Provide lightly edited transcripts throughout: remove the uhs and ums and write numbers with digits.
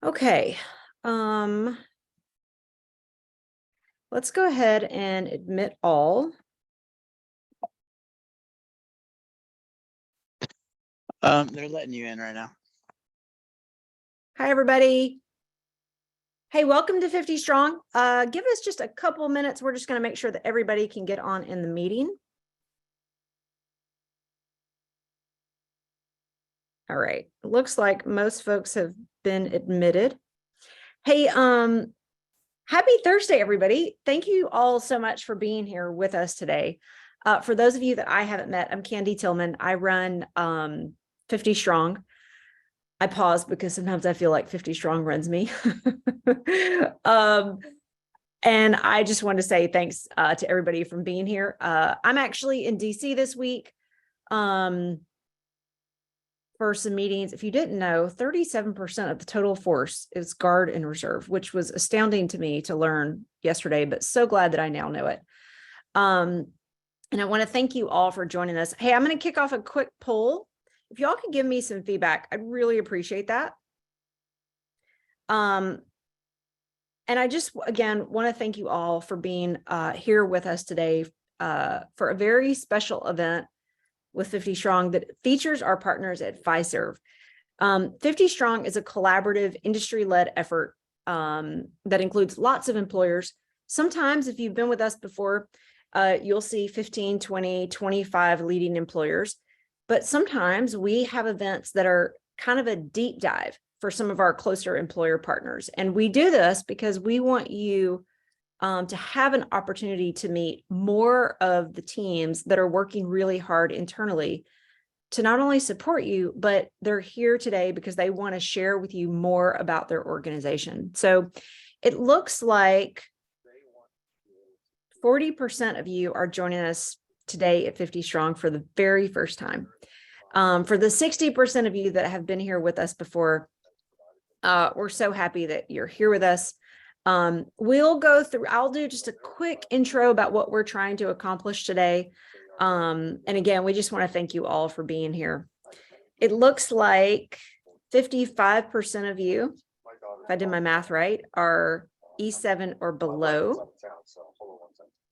Okay. Let's go ahead and admit all. They're letting you in right now. Hi, everybody. Hey, welcome to 50 Strong. Give us just a couple minutes. We're just going to make sure that everybody can get on in the meeting. All right. It looks like most folks have been admitted. Hey, happy Thursday, everybody. Thank you all so much for being here with us today. For those of you that I haven't met, I'm Candy Tillman. I run 50 Strong. I pause because sometimes I feel like 50 Strong runs me. And I just want to say thanks to everybody for being here. I'm actually in DC this week for some meetings. If you didn't know, 37% of the total force is Guard and Reserve, which was astounding to me to learn yesterday, but so glad that I now know it. And I want to thank you all for joining us. Hey, I'm going to kick off a quick poll. If y'all could give me some feedback, I'd really appreciate that. And I just, again, want to thank you all for being here with us today for a very special event with 50 Strong that features our partners at Fiserv. 50 Strong is a collaborative industry-led effort that includes lots of employers. Sometimes if you've been with us before, you'll see 15, 20, 25 leading employers. But sometimes we have events that are kind of a deep dive for some of our closer employer partners. And we do this because we want you to have an opportunity to meet more of the teams that are working really hard internally to not only support you, but they're here today because they want to share with you more about their organization. So it looks like 40% of you are joining us today at 50 Strong for the very first time. For the 60% of you that have been here with us before, we're so happy that you're here with us. We'll go through, I'll do just a quick intro about what we're trying to accomplish today. And again, we just want to thank you all for being here. It looks like 55% of you, if I did my math right, are E7 or below.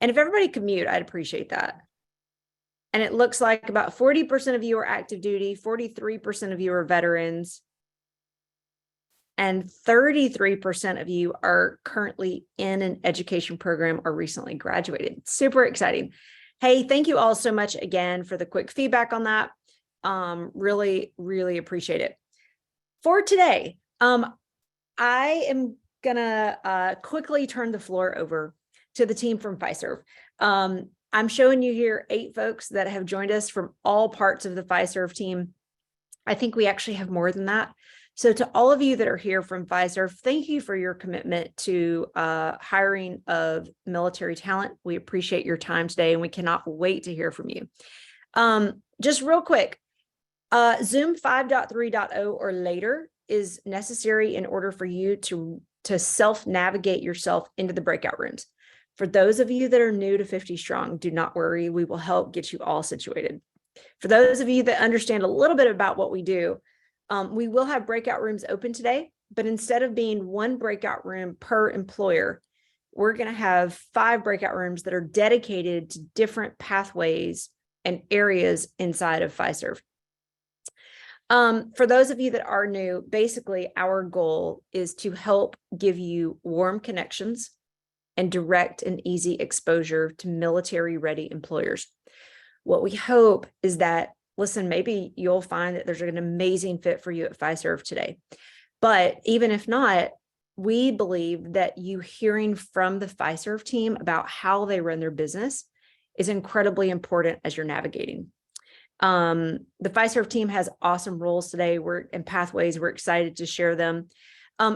And if everybody could mute, I'd appreciate that. And it looks like about 40% of you are active duty, 43% of you are veterans, and 33% of you are currently in an education program or recently graduated. Super exciting. Hey, thank you all so much again for the quick feedback on that. Really, really appreciate it. For today, I am gonna quickly turn the floor over to the team from Fiserv. I'm showing you here 8 folks that have joined us from all parts of the Fiserv team. I think we actually have more than that. So to all of you that are here from Fiserv, thank you for your commitment to hiring of military talent. We appreciate your time today, and we cannot wait to hear from you. Just real quick, Zoom 5.3.0 or later is necessary in order for you to self-navigate yourself into the breakout rooms. For those of you that are new to 50 Strong, do not worry. We will help get you all situated. For those of you that understand a little bit about what we do, we will have breakout rooms open today, but instead of being 1 breakout room per employer, we're going to have 5 breakout rooms that are dedicated to different pathways and areas inside of Fiserv. For those of you that are new, basically our goal is to help give you warm connections and direct and easy exposure to military-ready employers. What we hope is that, listen, maybe you'll find that there's an amazing fit for you at Fiserv today. But even if not, we believe that you hearing from the Fiserv team about how they run their business is incredibly important as you're navigating. The Fiserv team has awesome roles today and pathways. We're excited to share them.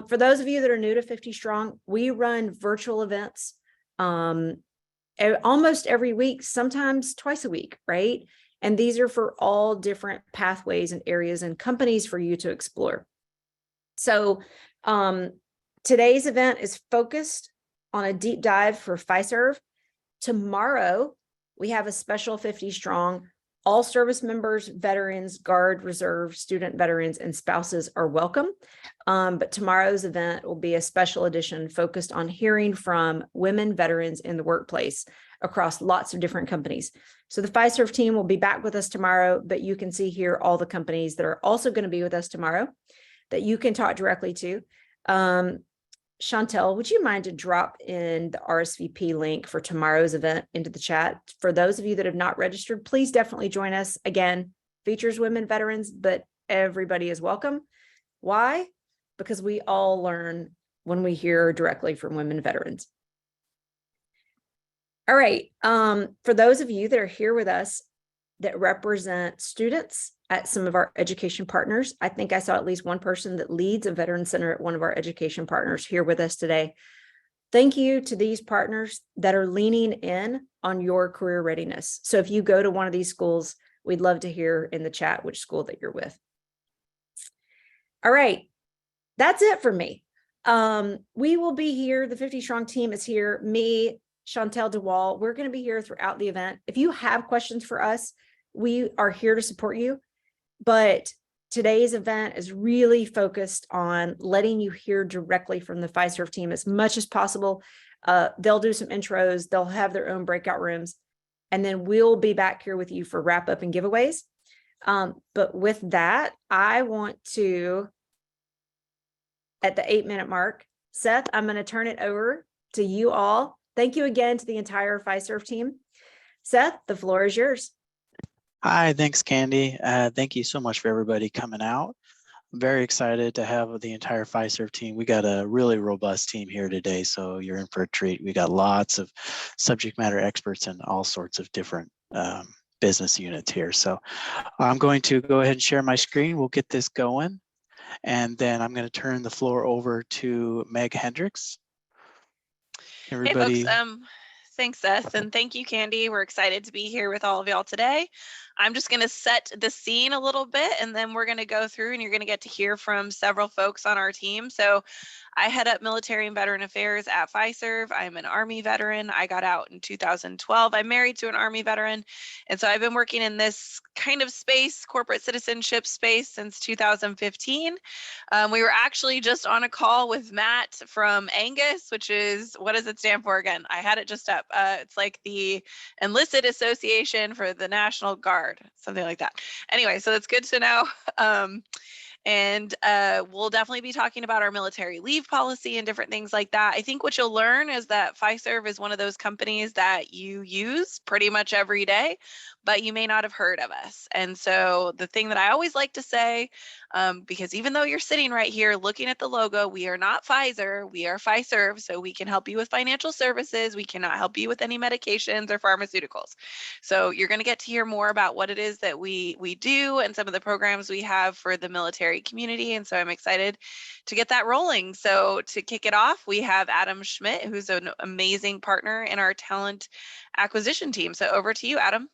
For those of you that are new to 50 Strong, we run virtual events almost every week, sometimes twice a week, right? And these are for all different pathways and areas and companies for you to explore. So today's event is focused on a deep dive for Fiserv. Tomorrow, we have a special 50 Strong All service members, veterans, Guard, Reserve, student veterans, and spouses are welcome. But tomorrow's event will be a special edition focused on hearing from women veterans in the workplace across lots of different companies. So the Fiserv team will be back with us tomorrow, but you can see here all the companies that are also going to be with us tomorrow that you can talk directly to. Chantel, would you mind to drop in the RSVP link for tomorrow's event into the chat? For those of you that have not registered, please definitely join us. Again, features women veterans, but everybody is welcome. Why? Because we all learn when we hear directly from women veterans. All right. For those of you that are here with us that represent students at some of our education partners, I think I saw at least one person that leads a veteran center at one of our education partners here with us today. Thank you to these partners that are leaning in on your career readiness. So if you go to one of these schools, we'd love to hear in the chat which school that you're with. All right. That's it for me. We will be here. The 50 Strong team is here. Me, Chantel DeWall, we're going to be here throughout the event. If you have questions for us, we are here to support you. But today's event is really focused on letting you hear directly from the Fiserv team as much as possible. They'll do some intros. They'll have their own breakout rooms. And then we'll be back here with you for wrap up and giveaways. But with that, I want to, at the 8-minute mark, Seth, I'm going to turn it over to you all. Thank you again to the entire Fiserv team. Seth, the floor is yours. Hi, thanks, Candy. Thank you so much for everybody coming out. I'm very excited to have the entire Fiserv team. We got a really robust team here today, so you're in for a treat. We got lots of subject matter experts in all sorts of different business units here. So I'm going to go ahead and share my screen. We'll get this going. And then I'm going to turn the floor over to Meg Hendricks. Everybody. Hey folks, thanks Seth, and thank you Candy. We're excited to be here with all of y'all today. I'm just going to set the scene a little bit and then we're going to go through and you're going to get to hear from several folks on our team. So I head up military and veteran affairs at Fiserv. I'm an Army veteran. I got out in 2012. I'm married to an Army veteran. And so I've been working in this kind of space, corporate citizenship space, since 2015. We were actually just on a call with Matt from Angus, which is, what does it stand for again? I had it just up. It's like the Enlisted Association for the National Guard, something like that. Anyway, so that's good to know. And we'll definitely be talking about our military leave policy and different things like that. I think what you'll learn is that Fiserv is one of those companies that you use pretty much every day, but you may not have heard of us. And so the thing that I always like to say, because even though you're sitting right here looking at the logo, we are not Pfizer, we are Fiserv. So we can help you with financial services. We cannot help you with any medications or pharmaceuticals. So you're going to get to hear more about what it is that we do and some of the programs we have for the military community. And so I'm excited to get that rolling. So to kick it off, we have Adam Schmidt, who's an amazing partner in our talent acquisition team. So over to you, Adam.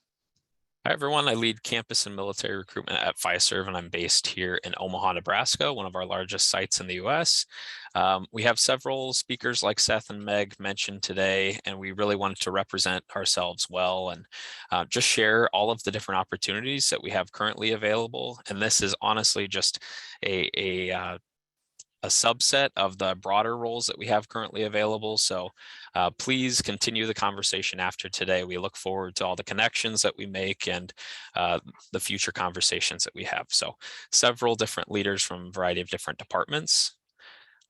Hi, everyone. I lead campus and military recruitment at Fiserv, and I'm based here in Omaha, Nebraska, one of our largest sites in the U.S. We have several speakers like Seth and Meg mentioned today, and we really wanted to represent ourselves well and just share all of the different opportunities that we have currently available. And this is honestly just a subset of the broader roles that we have currently available. So please continue the conversation after today. We look forward to all the connections that we make and the future conversations that we have. So several different leaders from a variety of different departments.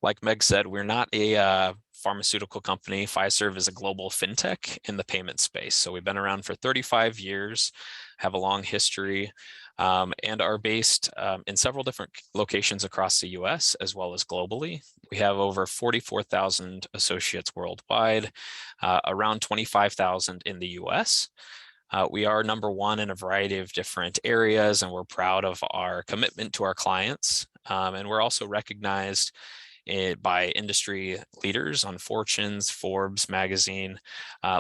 Like Meg said, we're not a pharmaceutical company. Fiserv is a global fintech in the payment space. So we've been around for 35 years, have a long history, and are based in several different locations across the US as well as globally. We have over 44,000 associates worldwide, around 25,000 in the US. We are number one in a variety of different areas, and we're proud of our commitment to our clients. And we're also recognized by industry leaders on Fortune's Forbes magazine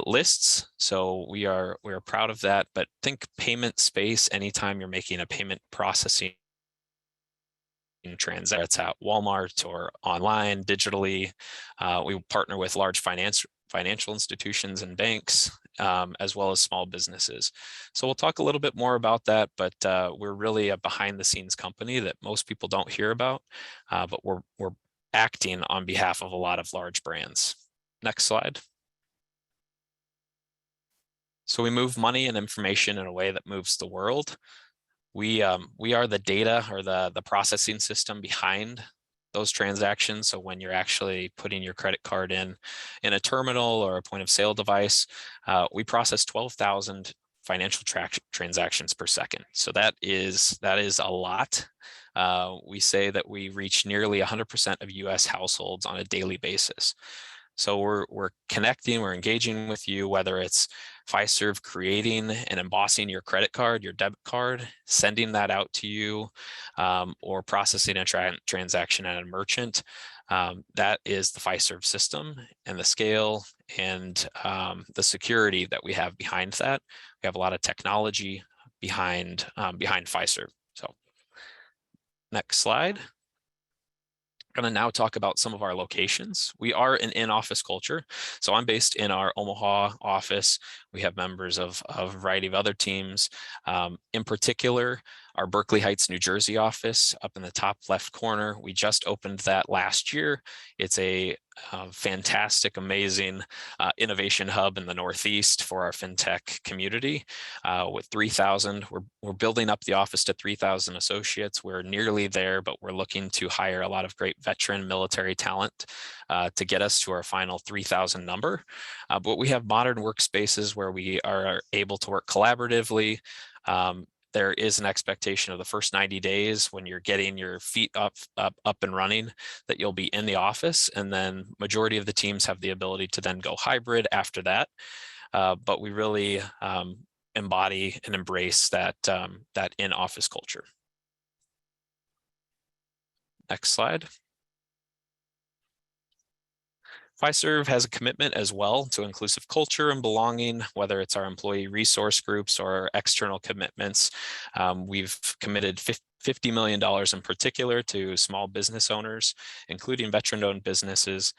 lists. So we are proud of that. But think payment space anytime you're making a payment processing transaction, it's at Walmart or online, digitally. We partner with large financial institutions and banks, as well as small businesses. So we'll talk a little bit more about that, but we're really a behind the scenes company that most people don't hear about, but we're acting on behalf of a lot of large brands. Next slide. So we move money and information in a way that moves the world. We are the data or the processing system behind those transactions. So when you're actually putting your credit card in a terminal or a point of sale device, we process 12,000 financial transactions per second. So that is a lot. We say that we reach nearly 100% of US households on a daily basis. So we're connecting, we're engaging with you, whether it's Fiserv creating and embossing your credit card, your debit card, sending that out to you, or processing a transaction at a merchant. That is the Fiserv system, and the scale and the security that we have behind that. We have a lot of technology behind Fiserv. So next slide. I'm going to now talk about some of our locations. We are an in-office culture. So I'm based in our Omaha office. We have members of a variety of other teams. In particular, our Berkeley Heights, New Jersey office up in the top left corner. We just opened that last year. It's a fantastic, amazing innovation hub in the Northeast for our fintech community. With 3,000, we're building up the office to 3,000 associates. We're nearly there, but we're looking to hire a lot of great veteran military talent to get us to our final 3,000 number. But we have modern workspaces where we are able to work collaboratively. There is an expectation of the first 90 days when you're getting your feet up and running that you'll be in the office, and then majority of the teams have the ability to then go hybrid after that. But we really embody and embrace that in-office culture. Next slide. Fiserv has a commitment as well to inclusive culture and belonging, whether it's our employee resource groups or external commitments. We've committed $50 million in particular to small business owners, including veteran-owned businesses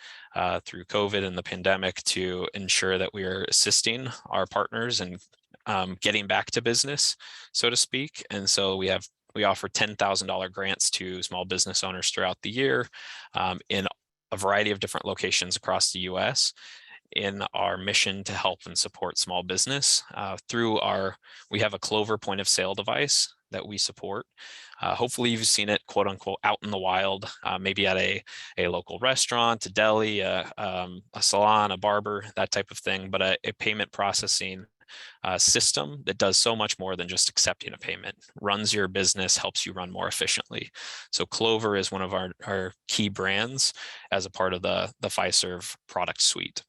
through COVID and the pandemic, to ensure that we are assisting our partners in getting back to business, so to speak. And so we offer $10,000 grants to small business owners throughout the year in a variety of different locations across the US in our mission to help and support small business we have a Clover point of sale device that we support. Hopefully you've seen it, quote unquote, out in the wild, maybe at a local restaurant, a deli, a salon, a barber, that type of thing, but a payment processing system that does so much more than just accepting a payment, runs your business, helps you run more efficiently. So Clover is one of our key brands as a part of the Fiserv product suite.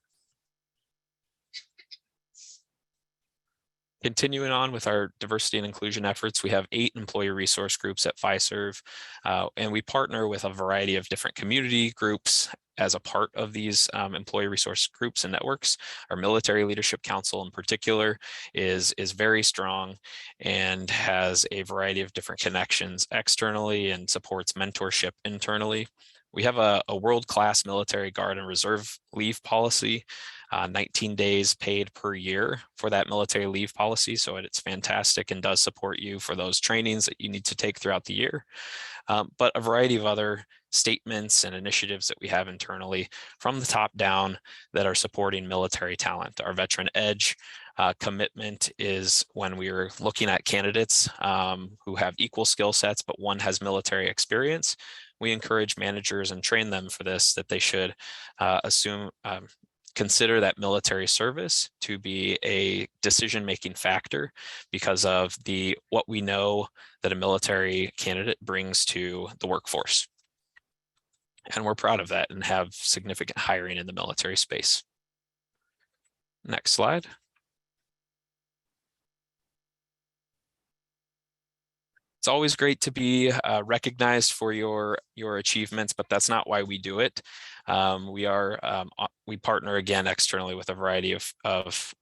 Continuing on with our diversity and inclusion efforts, we have 8 employee resource groups at Fiserv, and we partner with a variety of different community groups as a part of these employee resource groups and networks. Our Military Leadership Council in particular is very strong and has a variety of different connections externally and supports mentorship internally. We have a world-class military guard and reserve leave policy, 19 days paid per year for that military leave policy. So it's fantastic and does support you for those trainings that you need to take throughout the year. But a variety of other statements and initiatives that we have internally from the top down that are supporting military talent. Our Veteran Edge commitment is when we are looking at candidates who have equal skill sets, but one has military experience. We encourage managers and train them for this, that they should consider that military service to be a decision-making factor because of what we know that a military candidate brings to the workforce. And we're proud of that and have significant hiring in the military space. Next slide. It's always great to be recognized for your achievements, but that's not why we do it. We partner again externally with a variety of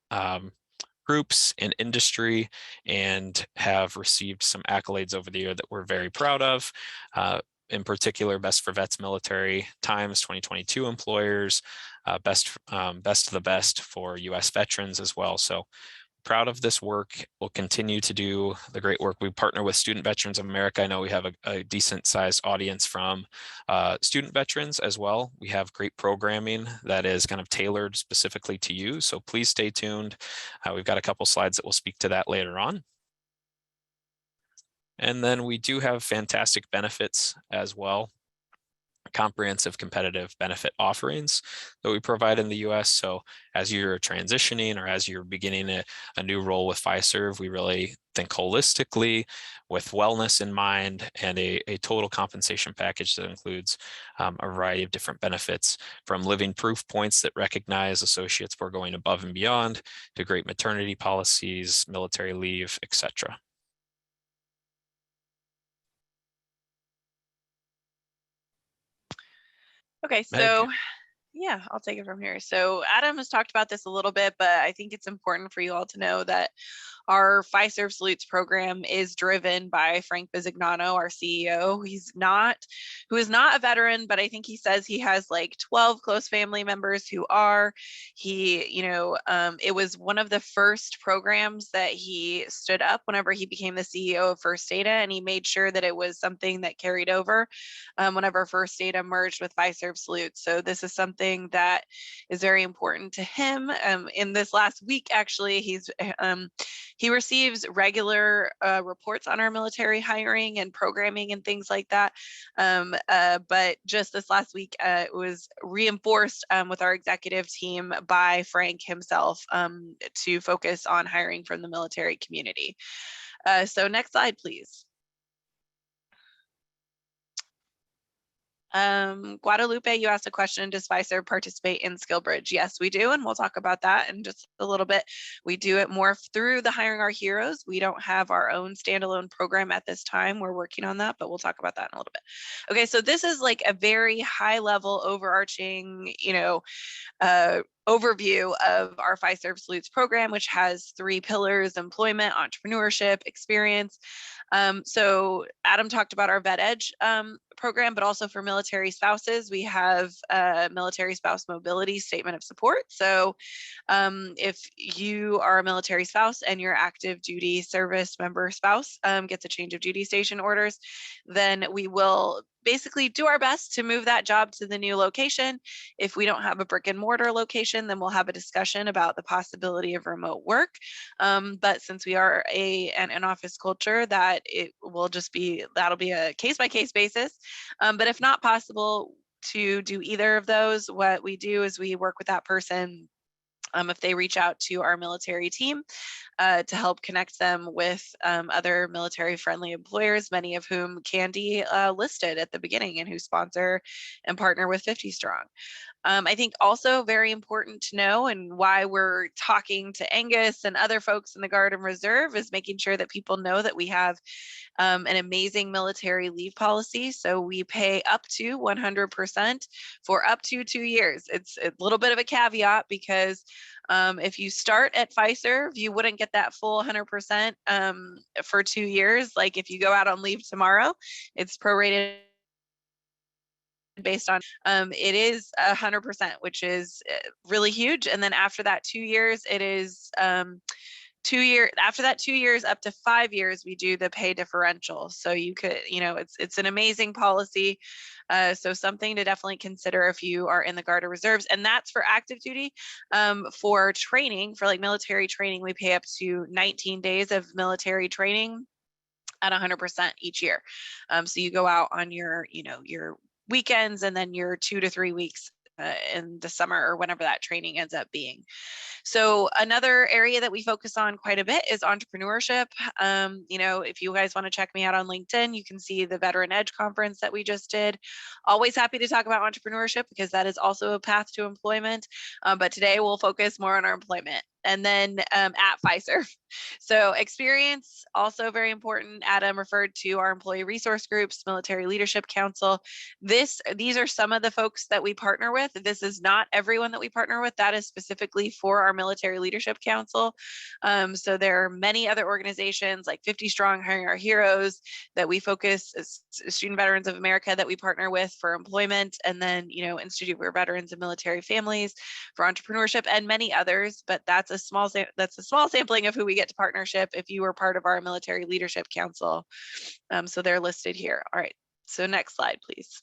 groups in industry and have received some accolades over the year that we're very proud of. in particular, Best for Vets Military Times 2022 employers, best of the best for US veterans as well. So proud of this work. We'll continue to do the great work. We partner with Student Veterans of America. I know we have a decent sized audience from student veterans as well. We have great programming that is kind of tailored specifically to you. So please stay tuned. We've got a couple slides that will speak to that later on. And then we do have fantastic benefits as well. Comprehensive competitive benefit offerings that we provide in the US. So as you're transitioning or as you're beginning a new role with Fiserv, we really think holistically with wellness in mind and a total compensation package that includes a variety of different benefits, from living proof points that recognize associates for going above and beyond to great maternity policies, military leave, etc. Okay, Meg? so yeah, I'll take it from here. So Adam has talked about this a little bit, but I think it's important for you all to know that our Fiserv Salutes program is driven by Frank Bisignano, our CEO. Who is not a veteran, but I think he says he has like 12 close family members who are. It was one of the first programs that he stood up whenever he became the CEO of First Data, and he made sure that it was something that carried over whenever First Data merged with Fiserv Salutes. So this is something that is very important to him. In this last week, actually, he receives regular reports on our military hiring and programming and things like that. But just this last week, it was reinforced with our executive team by Frank himself to focus on hiring from the military community. So next slide, please. Guadalupe, you asked a question, does Fiserv participate in SkillBridge? Yes, we do, and we'll talk about that in just a little bit. We do it more through the Hiring Our Heroes. We don't have our own standalone program at this time. We're working on that, but we'll talk about that in a little bit. Okay, so this is like a very high level overarching, overview of our Fiserv Salutes program, which has 3 pillars: employment, entrepreneurship, experience. So Adam talked about our Vet Edge program, but also for military spouses, we have a military spouse mobility statement of support. So if you are a military spouse and your active duty service member spouse gets a change of duty station orders, then we will basically do our best to move that job to the new location. If we don't have a brick and mortar location, then we'll have a discussion about the possibility of remote work. But since we are an office culture, that'll be a case-by-case basis. But if not possible to do either of those, what we do is we work with that person if they reach out to our military team to help connect them with other military-friendly employers, many of whom Candy listed at the beginning and who sponsor and partner with 50 Strong. I think also very important to know, and why we're talking to Angus and other folks in the Guard and Reserve, is making sure that people know that we have an amazing military leave policy. So we pay up to 100% for up to 2 years. It's a little bit of a caveat because if you start at Fiserv, you wouldn't get that full 100% for 2 years. Like if you go out on leave tomorrow, it's prorated based on it is 100%, which is really huge. And then after that 2 years, it is after that 2 years up to 5 years, we do the pay differential. So you could, it's an amazing policy. So something to definitely consider if you are in the Guard or Reserves, and that's for active duty. For training, for like military training, we pay up to 19 days of military training at 100% each year. So you go out on your weekends and then your 2 to 3 weeks in the summer or whenever that training ends up being. So another area that we focus on quite a bit is entrepreneurship. If you guys want to check me out on LinkedIn, you can see the Veteran Edge conference that we just did. Always happy to talk about entrepreneurship because that is also a path to employment. But today we'll focus more on our employment. and then at Fiserv. So experience, also very important. Adam referred to our employee resource groups, Military Leadership Council. These are some of the folks that we partner with. This is not everyone that we partner with. That is specifically for our Military Leadership Council. So there are many other organizations like 50 Strong, Hiring Our Heroes, that we focus as Student Veterans of America that we partner with for employment, and then, you know, Institute for Veterans and Military Families for entrepreneurship, and many others. But that's a small sampling of who we get to partnership if you were part of our Military Leadership Council. So they're listed here. All right, so next slide, please.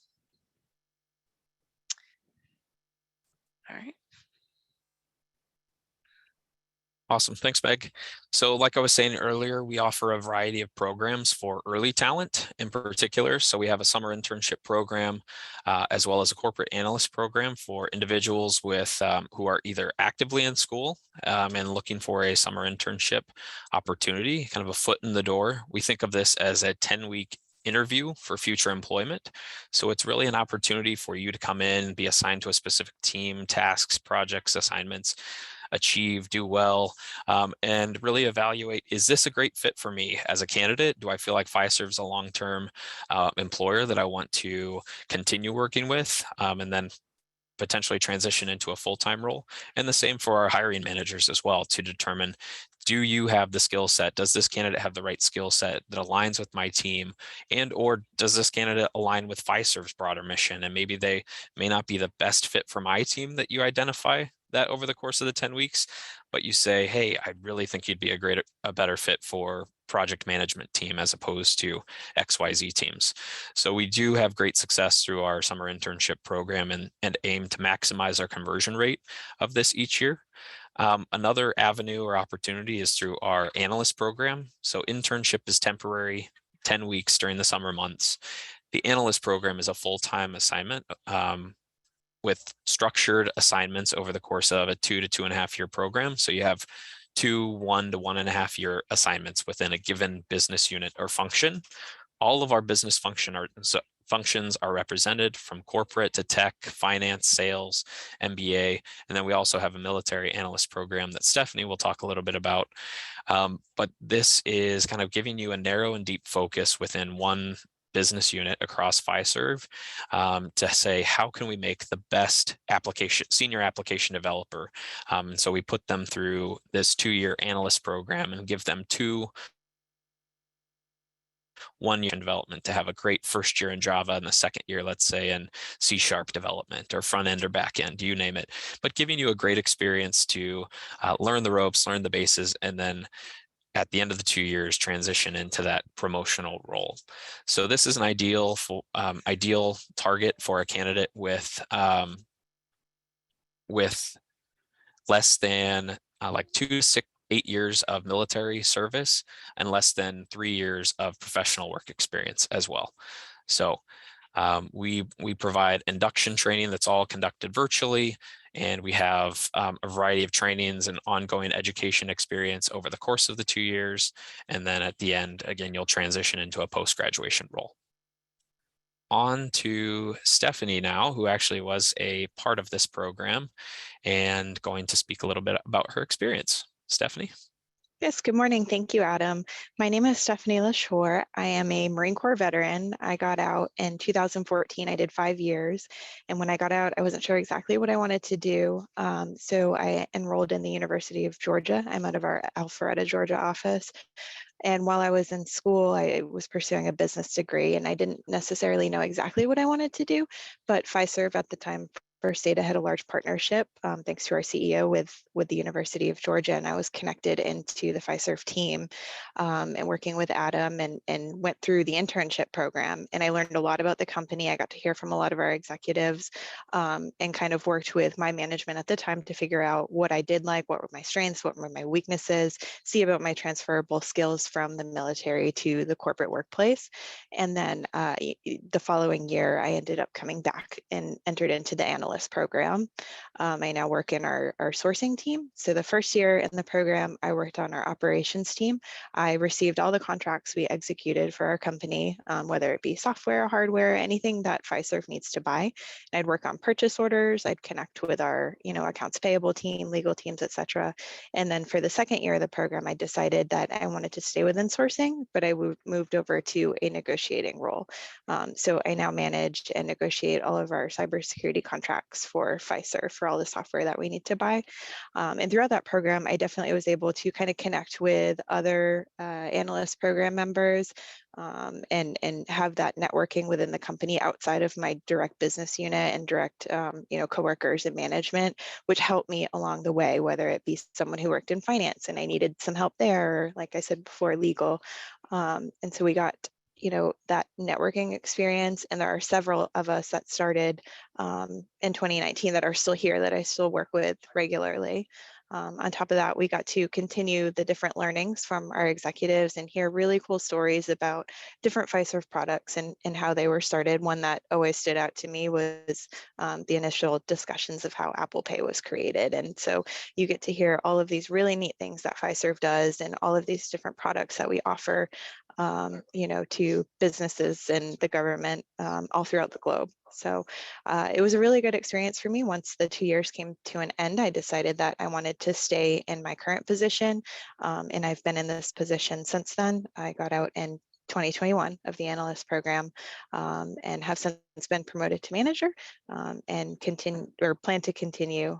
All right. Awesome. Thanks, Meg. So like I was saying earlier, we offer a variety of programs for early talent in particular. So we have a summer internship program, as well as a corporate analyst program for individuals with who are either actively in school and looking for a summer internship opportunity, kind of a foot in the door. We think of this as a 10-week interview for future employment. So it's really an opportunity for you to come in, be assigned to a specific team, tasks, projects, assignments, achieve, do well, and really evaluate, is this a great fit for me as a candidate? Do I feel like Fiserv's a long-term employer that I want to continue working with, and then potentially transition into a full-time role? And the same for our hiring managers as well, to determine, do you have the skill set? Does this candidate have the right skill set that aligns with my team? And or does this candidate align with Fiserv's broader mission? And maybe they may not be the best fit for my team that you identify that over the course of the 10 weeks, but you say, hey, I really think you'd be a better fit for project management team as opposed to XYZ teams. So we do have great success through our summer internship program and aim to maximize our conversion rate of this each year. Another avenue or opportunity is through our analyst program. So internship is temporary, 10 weeks during the summer months. The analyst program is a full-time assignment with structured assignments over the course of a 2 to 2.5 year program. So you have 1 to 1.5 year assignments within a given business unit or function. All of our business functions are represented, from corporate to tech, finance, sales, MBA. And then we also have a military analyst program that Stephanie will talk a little bit about. But this is kind of giving you a narrow and deep focus within one business unit across Fiserv, to say, how can we make the best senior application developer? And so we put them through this 2-year analyst program and give them 2 1-year development to have a great first year in Java and the second year, let's say, in C# development or front end or back end, you name it, but giving you a great experience to learn the ropes, learn the bases, and then at the end of the 2 years, transition into that promotional role. So this is an ideal target for a candidate with less than like 2 to 8 years of military service and less than 3 years of professional work experience as well. So we provide induction training that's all conducted virtually, and we have a variety of trainings and ongoing education experience over the course of the 2 years. And then at the end, again, you'll transition into a post-graduation role. On to Stephanie now, who actually was a part of this program and going to speak a little bit about her experience. Stephanie? Yes, good morning. Thank you, Adam. My name is Stephanie LaShore. I am a Marine Corps veteran. I got out in 2014. I did 5 years. And when I got out, I wasn't sure exactly what I wanted to do. So I enrolled in the University of Georgia. I'm out of our Alpharetta, Georgia office. And while I was in school, I was pursuing a business degree, and I didn't necessarily know exactly what I wanted to do, but Fiserv at the time First Data had a large partnership, thanks to our CEO, with the University of Georgia, and I was connected into the Fiserv team and working with Adam and went through the internship program. And I learned a lot about the company. I got to hear from a lot of our executives and kind of worked with my management at the time to figure out what I did like, what were my strengths, what were my weaknesses, see about my transferable skills from the military to the corporate workplace. And then the following year, I ended up coming back and entered into the analyst analyst program. I now work in our sourcing team. So the first year in the program, I worked on our operations team. I received all the contracts we executed for our company, whether it be software, hardware, anything that Fiserv needs to buy. And I'd work on purchase orders. I'd connect with our, accounts payable team, legal teams, et cetera. And then for the second year of the program, I decided that I wanted to stay within sourcing, but I moved over to a negotiating role. So I now manage and negotiate all of our cybersecurity contracts for Fiserv for all the software that we need to buy. And throughout that program, I definitely was able to kind of connect with other analyst program members and have that networking within the company outside of my direct business unit and direct, coworkers and management, which helped me along the way, whether it be someone who worked in finance and I needed some help there, or like I said before, legal. And so we got that networking experience. And there are several of us that started in 2019 that are still here that I still work with regularly. On top of that, we got to continue the different learnings from our executives and hear really cool stories about different Fiserv products and how they were started. One that always stood out to me was the initial discussions of how Apple Pay was created. And so you get to hear all of these really neat things that Fiserv does and all of these different products that we offer to businesses and the government all throughout the globe. So it was a really good experience for me. Once the 2 years came to an end, I decided that I wanted to stay in my current position. And I've been in this position since then. I got out in 2021 of the analyst program and have since been promoted to manager and plan to continue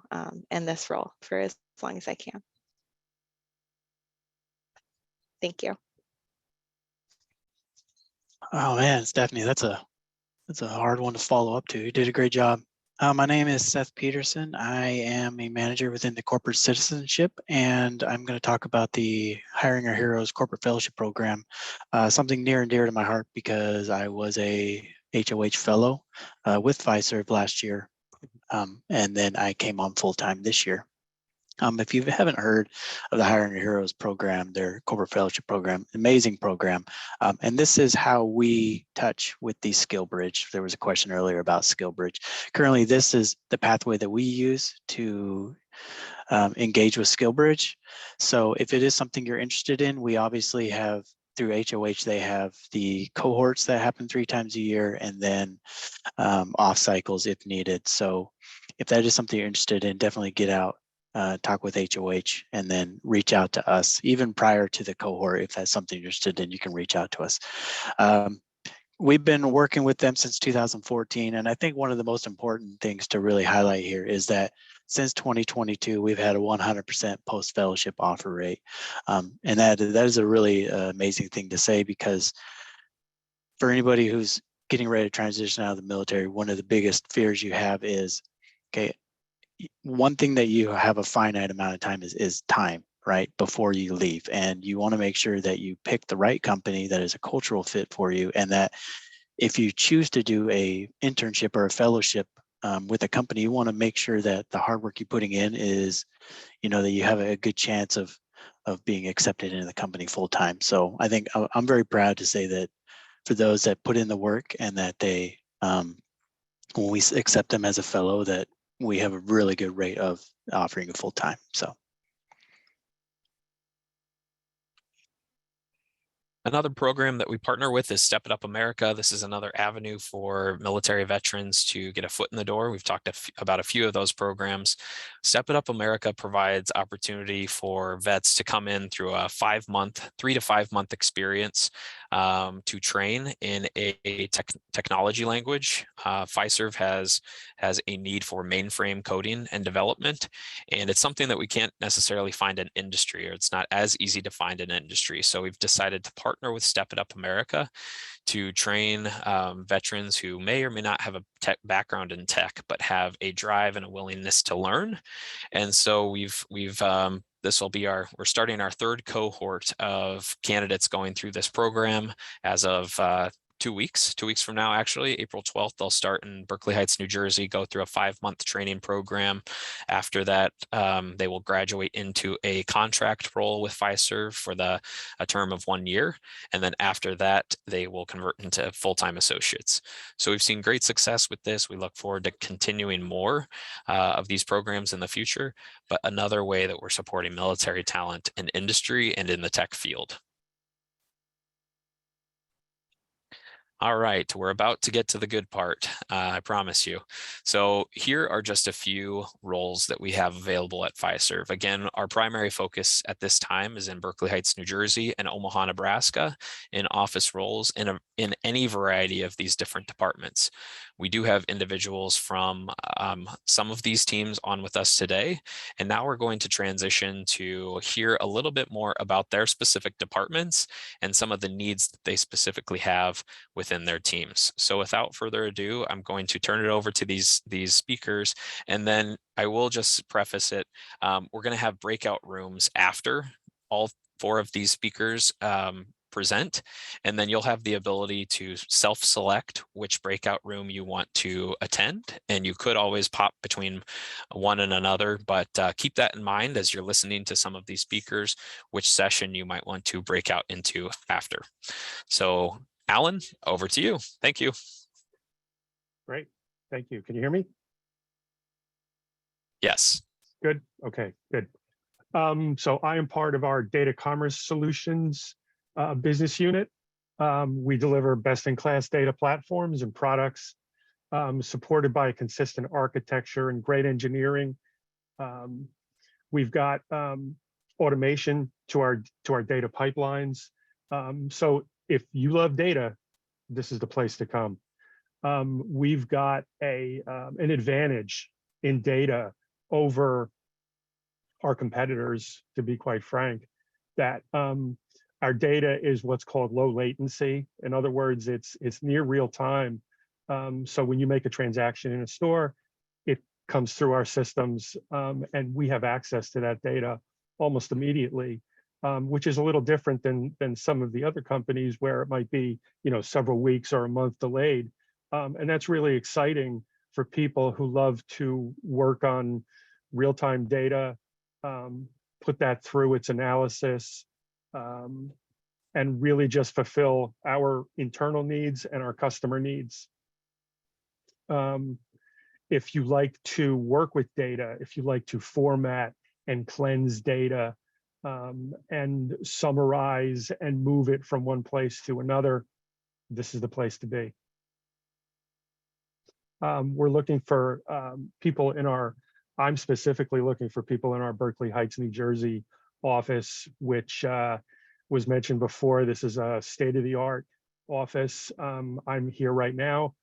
in this role for as long as I can. Thank you. Oh man, Stephanie, that's a hard one to follow up to. You did a great job. My name is Seth Peterson. I am a manager within the corporate citizenship, and I'm going to talk about the Hiring Our Heroes Corporate Fellowship Program, something near and dear to my heart because I was a HOH fellow with Fiserv last year, and then I came on full-time this year. If you haven't heard of the Hiring Your Heroes program, their corporate fellowship program, amazing program. And this is how we touch with the Skill Bridge. There was a question earlier about Skill Bridge. Currently, this is the pathway that we use to engage with Skill Bridge. So if it is something you're interested in, we obviously have through HOH, they have the cohorts that happen 3 times a year and then off cycles if needed. So if that is something you're interested in, definitely get out. Talk with HOH and then reach out to us even prior to the cohort. If that's something you're interested in, you can reach out to us. We've been working with them since 2014. And I think one of the most important things to really highlight here is that since 2022, we've had a 100% post-fellowship offer rate. And that is a really amazing thing to say, because for anybody who's getting ready to transition out of the military, one of the biggest fears you have is, okay, one thing that you have a finite amount of time is time, right, before you leave. And you want to make sure that you pick the right company that is a cultural fit for you, and that if you choose to do a internship or a fellowship with a company, you want to make sure that the hard work you're putting in is, that you have a good chance of being accepted into the company full time. So I think I'm very proud to say that for those that put in the work and that they, when we accept them as a fellow, that we have a really good rate of offering a full time. So. Another program that we partner with is Step It Up America. This is another avenue for military veterans to get a foot in the door. We've talked about a few of those programs. Step It Up America provides opportunity for vets to come in through a 3 to 5 month experience to train in a technology language. Fiserv has a need for mainframe coding and development, and it's something that we can't necessarily find in industry, or it's not as easy to find in industry. So we've decided to partner with Step It Up America to train veterans who may or may not have a tech background in tech, but have a drive and a willingness to learn. And so this will be we're starting our 3rd cohort of candidates going through this program as of 2 weeks, 2 weeks from now, actually, April 12th, they'll start in Berkeley Heights, New Jersey, go through a 5-month training program. After that, they will graduate into a contract role with Fiserv for a term of 1 year. And then after that, they will convert into full-time associates. So we've seen great success with this. We look forward to continuing more of these programs in the future, but another way that we're supporting military talent in industry and in the tech field. All right, we're about to get to the good part, I promise you. So here are just a few roles that we have available at Fiserv. Again, our primary focus at this time is in Berkeley Heights, New Jersey and Omaha, Nebraska in office roles in any variety of these different departments. We do have individuals from some of these teams on with us today, and now we're going to transition to hear a little bit more about their specific departments and some of the needs that they specifically have within their teams. So without further ado, I'm going to turn it over to these speakers, and then I will just preface it. We're going to have breakout rooms after all 4 of these speakers present, and then you'll have the ability to self-select which breakout room you want to attend, and you could always pop between one and another, but keep that in mind as you're listening to some of these speakers, which session you might want to break out into after. So Alan, over to you. Thank you. Great. Thank you. Can you hear me? Yes. Good. Okay, good. So I am part of our Data Commerce Solutions business unit. We deliver best-in-class data platforms and products supported by a consistent architecture and great engineering. We've got automation to our data pipelines. So if you love data, this is the place to come. We've got an advantage in data over our competitors, to be quite frank, that our data is what's called low latency. In other words, it's near real time. So when you make a transaction in a store, it comes through our systems, and we have access to that data almost immediately. Which is a little different than some of the other companies where it might be, several weeks or a month delayed. And that's really exciting for people who love to work on real-time data, put that through its analysis, and really just fulfill our internal needs and our customer needs. If you like to work with data, if you like to format and cleanse data, and summarize and move it from one place to another, this is the place to be. We're looking for people I'm specifically looking for people in our Berkeley Heights, New Jersey office, which was mentioned before. This is a state-of-the-art office. I'm here right now.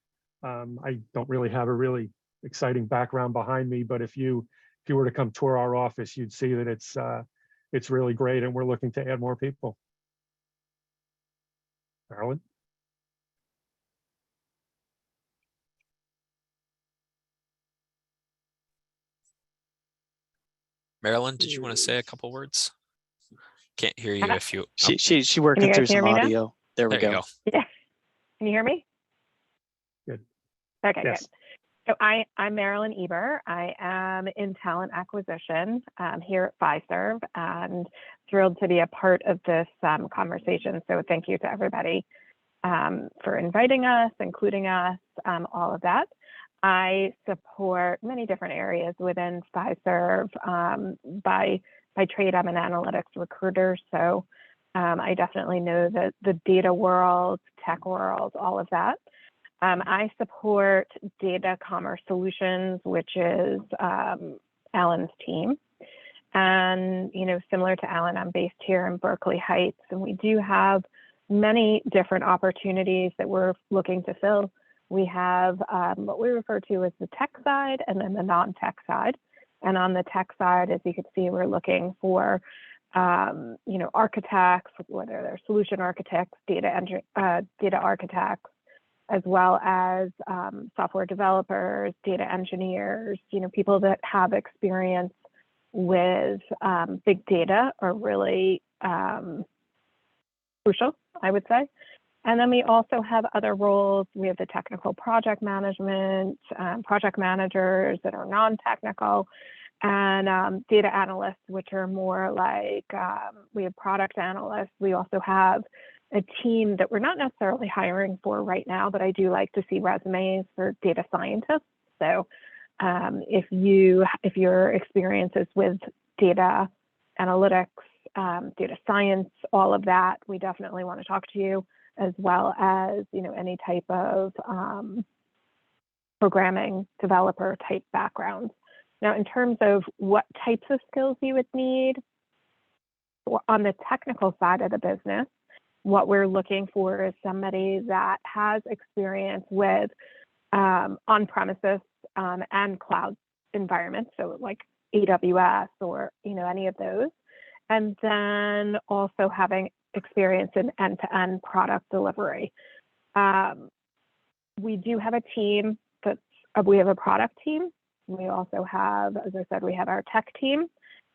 I don't really have a really exciting background behind me, but if you were to come tour our office, you'd see that it's really great, and we're looking to add more people. Marilyn? Marilyn, did you want to say a couple words? Can't hear you if you. She working through some audio. There we go. Yeah. Can you hear me? Good. Okay, Yes. good. So I'm Marilyn Eber. I am in talent acquisition here at Fiserv, and thrilled to be a part of this conversation. So thank you to everybody for inviting us, including us, all of that. I support many different areas within Fiserv. By trade, I'm an analytics recruiter, so I definitely know the data world, tech world, all of that. I support Data Commerce Solutions, which is Alan's team. And, similar to Alan, I'm based here in Berkeley Heights, and we do have many different opportunities that we're looking to fill. We have what we refer to as the tech side and then the non-tech side. And on the tech side, as you can see, we're looking for, architects, whether they're solution architects, data architects, as well as software developers, data engineers, people that have experience with big data are really crucial, I would say. And then we also have other roles. We have the technical project management, project managers that are non-technical, and data analysts, which are more like, we have product analysts. We also have a team that we're not necessarily hiring for right now, but I do like to see resumes for data scientists. So if your experience is with data analytics, data science, all of that, we definitely want to talk to you, as well as, you know, any type of programming developer type backgrounds. Now, in terms of what types of skills you would need, on the technical side of the business, what we're looking for is somebody that has experience with on-premises and cloud environments, so like AWS or, you know, any of those. And then also having experience in end-to-end product delivery. We do have a team we have a product team. We also have, as I said, we have our tech team.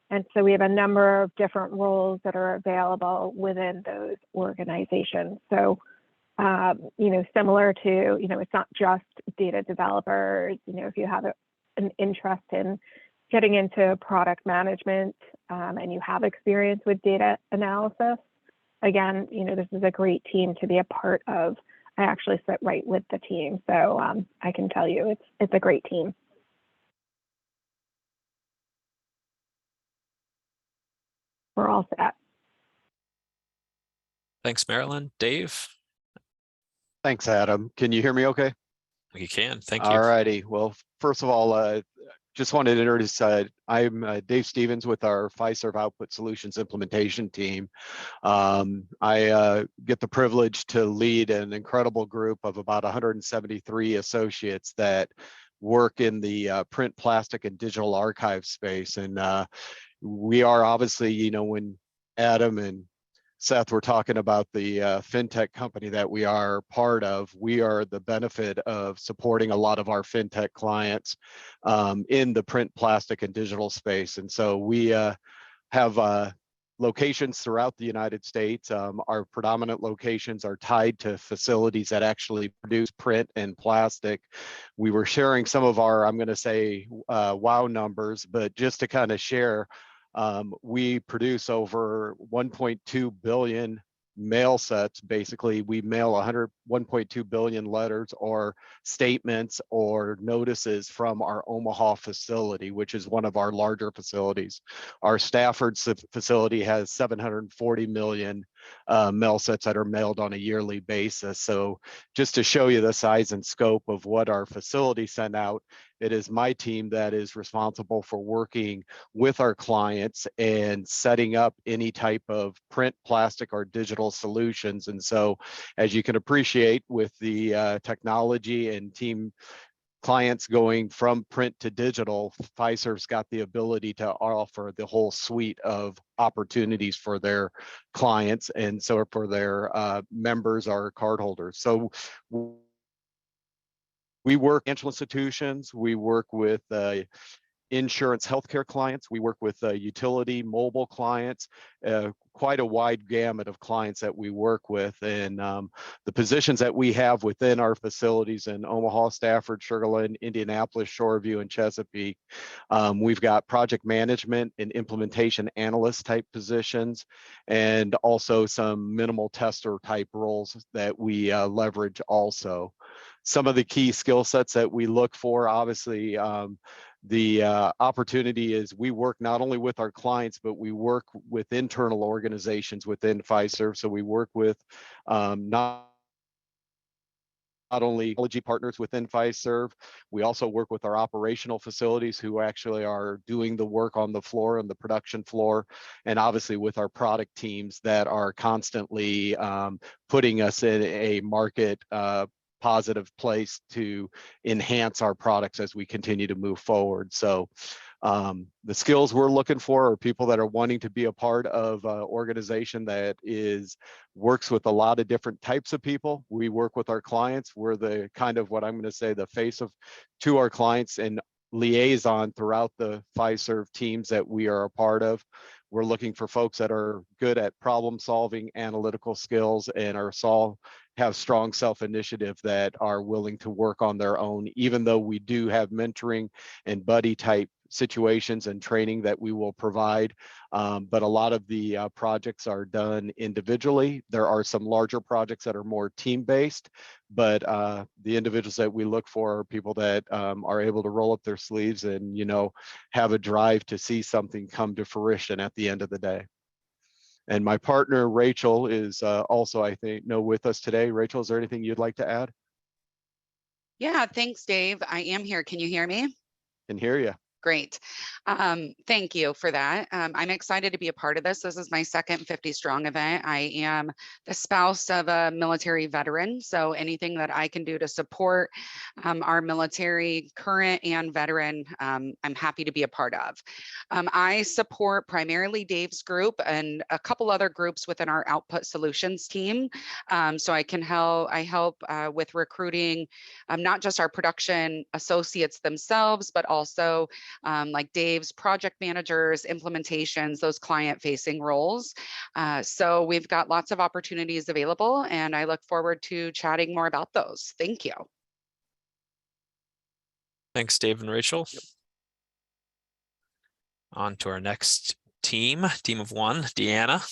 And so we have a number of different roles that are available within those organizations. So, you know, similar to, you know, it's not just data developers. You know, if you have an interest in getting into product management and you have experience with data analysis, again, you know, this is a great team to be a part of. I actually sit right with the team, so I can tell you it's a great team. We're all set. Thanks, Marilyn. Dave? Thanks, Adam. Can you hear me okay? You can. Thank you. All righty. Well, first of all, just wanted to introduce, I'm Dave Stevens with our Fiserv Output Solutions implementation team. I get the privilege to lead an incredible group of about 173 associates that work in the print, plastic, and digital archive space. And we are obviously, you know, when Adam and Seth were talking about the fintech company that we are part of, we are the benefit of supporting a lot of our fintech clients in the print, plastic, and digital space. And so we have locations throughout the United States. Our predominant locations are tied to facilities that actually produce print and plastic. We were sharing some of our, I'm going to say, wow numbers, but just to kind of share, we produce over 1.2 billion mail sets. Basically, we mail 1.2 billion letters or statements or notices from our Omaha facility, which is one of our larger facilities. Our Stafford facility has 740 million mail sets that are mailed on a yearly basis. So just to show you the size and scope of what our facilities send out, it is my team that is responsible for working with our clients and setting up any type of print, plastic, or digital solutions. And so, as you can appreciate, with the technology and team clients going from print to digital, Fiserv's got the ability to offer the whole suite of opportunities for their clients, and so for their members, our cardholders. So we work financial institutions, we work with insurance healthcare clients, we work with utility mobile clients, quite a wide gamut of clients that we work with. And the positions that we have within our facilities in Omaha, Stafford, Sugar Land, Indianapolis, Shoreview, and Chesapeake, we've got project management and implementation analyst type positions, and also some minimal tester type roles that we leverage also. Some of the key skill sets that we look for, obviously, the opportunity is we work not only with our clients, but we work with internal organizations within Fiserv. So we work with not only technology partners within Fiserv, we also work with our operational facilities who actually are doing the work on the floor, on the production floor, and obviously with our product teams that are constantly putting us in a market positive place to enhance our products as we continue to move forward. So the skills we're looking for are people that are wanting to be a part of an organization that works with a lot of different types of people. We work with our clients. We're the kind of what I'm going to say the face to our clients and liaison throughout the Fiserv teams that we are a part of. We're looking for folks that are good at problem solving, analytical skills, and are have strong self-initiative that are willing to work on their own, even though we do have mentoring and buddy type situations and training that we will provide. But a lot of the projects are done individually. There are some larger projects that are more team-based, but the individuals that we look for are people that are able to roll up their sleeves and, you know, have a drive to see something come to fruition at the end of the day. And my partner, Rachel, is also, I think, with us today. Rachel, is there anything you'd like to add? Yeah, thanks, Dave. I am here. Can you hear me? Can hear you. Great. Thank you for that. I'm excited to be a part of this. This is my second 50 Strong event. I am the spouse of a military veteran, so anything that I can do to support our military, current and veteran, I'm happy to be a part of. I support primarily Dave's group and a couple other groups within our Output Solutions team. So I help with recruiting not just our production associates themselves, but also like Dave's project managers, implementations, those client-facing roles. So we've got lots of opportunities available, and I look forward to chatting more about those. Thank you. Thanks, Dave and Rachel. On to our next team of one, Deanna.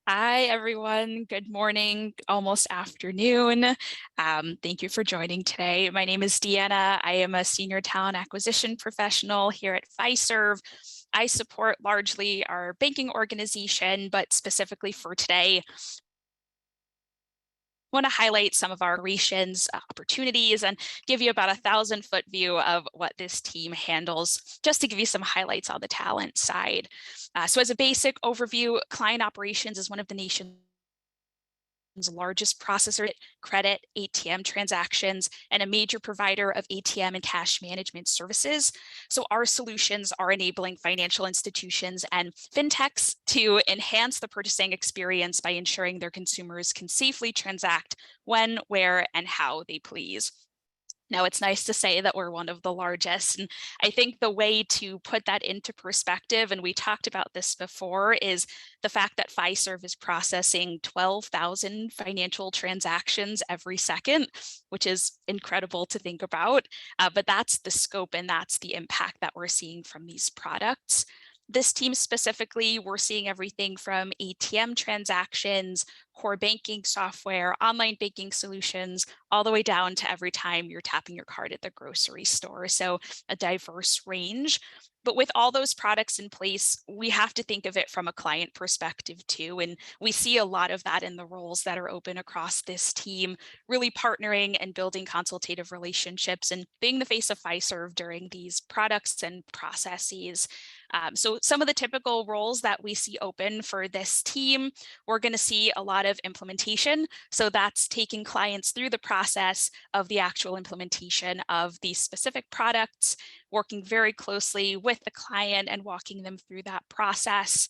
Hi, everyone. Good morning, almost afternoon. Thank you for joining today. My name is Deanna. I am a senior talent acquisition professional here at Fiserv. I support largely our banking organization, but specifically for today, want to highlight some of our operations opportunities and give you about 1,000-foot view of what this team handles, just to give you some highlights on the talent side. So as a basic overview, client operations is one of the nation's largest processor credit ATM transactions and a major provider of ATM and cash management services. So our solutions are enabling financial institutions and fintechs to enhance the purchasing experience by ensuring their consumers can safely transact when, where, and how they please. Now, it's nice to say that we're one of the largest, and I think the way to put that into perspective, and we talked about this before, is the fact that Fiserv is processing 12,000 financial transactions every second, which is incredible to think about, but that's the scope and that's the impact that we're seeing from these products. This team specifically, we're seeing everything from ATM transactions, core banking software, online banking solutions, all the way down to every time you're tapping your card at the grocery store. So a diverse range. But with all those products in place, we have to think of it from a client perspective too. And we see a lot of that in the roles that are open across this team, really partnering and building consultative relationships and being the face of Fiserv during these products and processes. So some of the typical roles that we see open for this team, we're going to see a lot of implementation. So that's taking clients through the process of the actual implementation of these specific products, working very closely with the client and walking them through that process.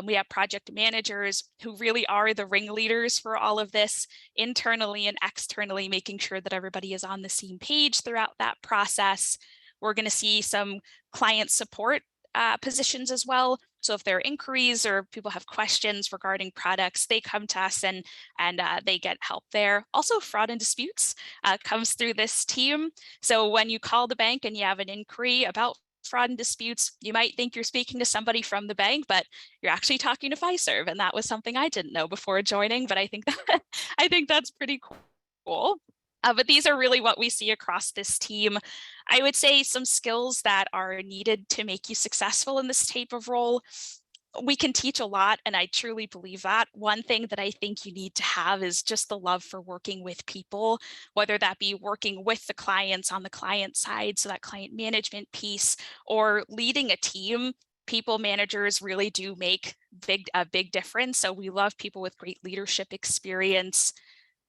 We have project managers who really are the ringleaders for all of this internally and externally, making sure that everybody is on the same page throughout that process. We're going to see some client support positions as well. So if there are inquiries or people have questions regarding products, they come to us and they get help there. Also, fraud and disputes comes through this team. So when you call the bank and you have an inquiry about fraud and disputes, you might think you're speaking to somebody from the bank, but you're actually talking to Fiserv. And that was something I didn't know before joining, but I think that's pretty cool. But these are really what we see across this team. I would say some skills that are needed to make you successful in this type of role. We can teach a lot, and I truly believe that. One thing that I think you need to have is just the love for working with people, whether that be working with the clients on the client side, so that client management piece, or leading a team. People managers really do make a big difference. So we love people with great leadership experience.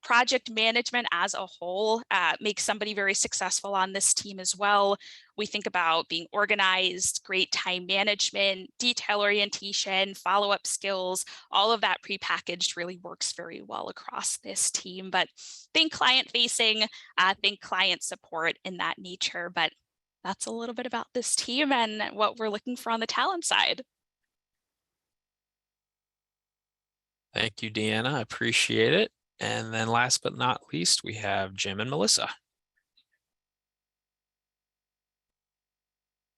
Project management as a whole makes somebody very successful on this team as well. We think about being organized, great time management, detail orientation, follow-up skills, all of that prepackaged really works very well across this team. But think client-facing, think client support in that nature. But that's a little bit about this team and what we're looking for on the talent side. Thank you, Deanna. I appreciate it. And then last but not least, we have Jim and Melissa.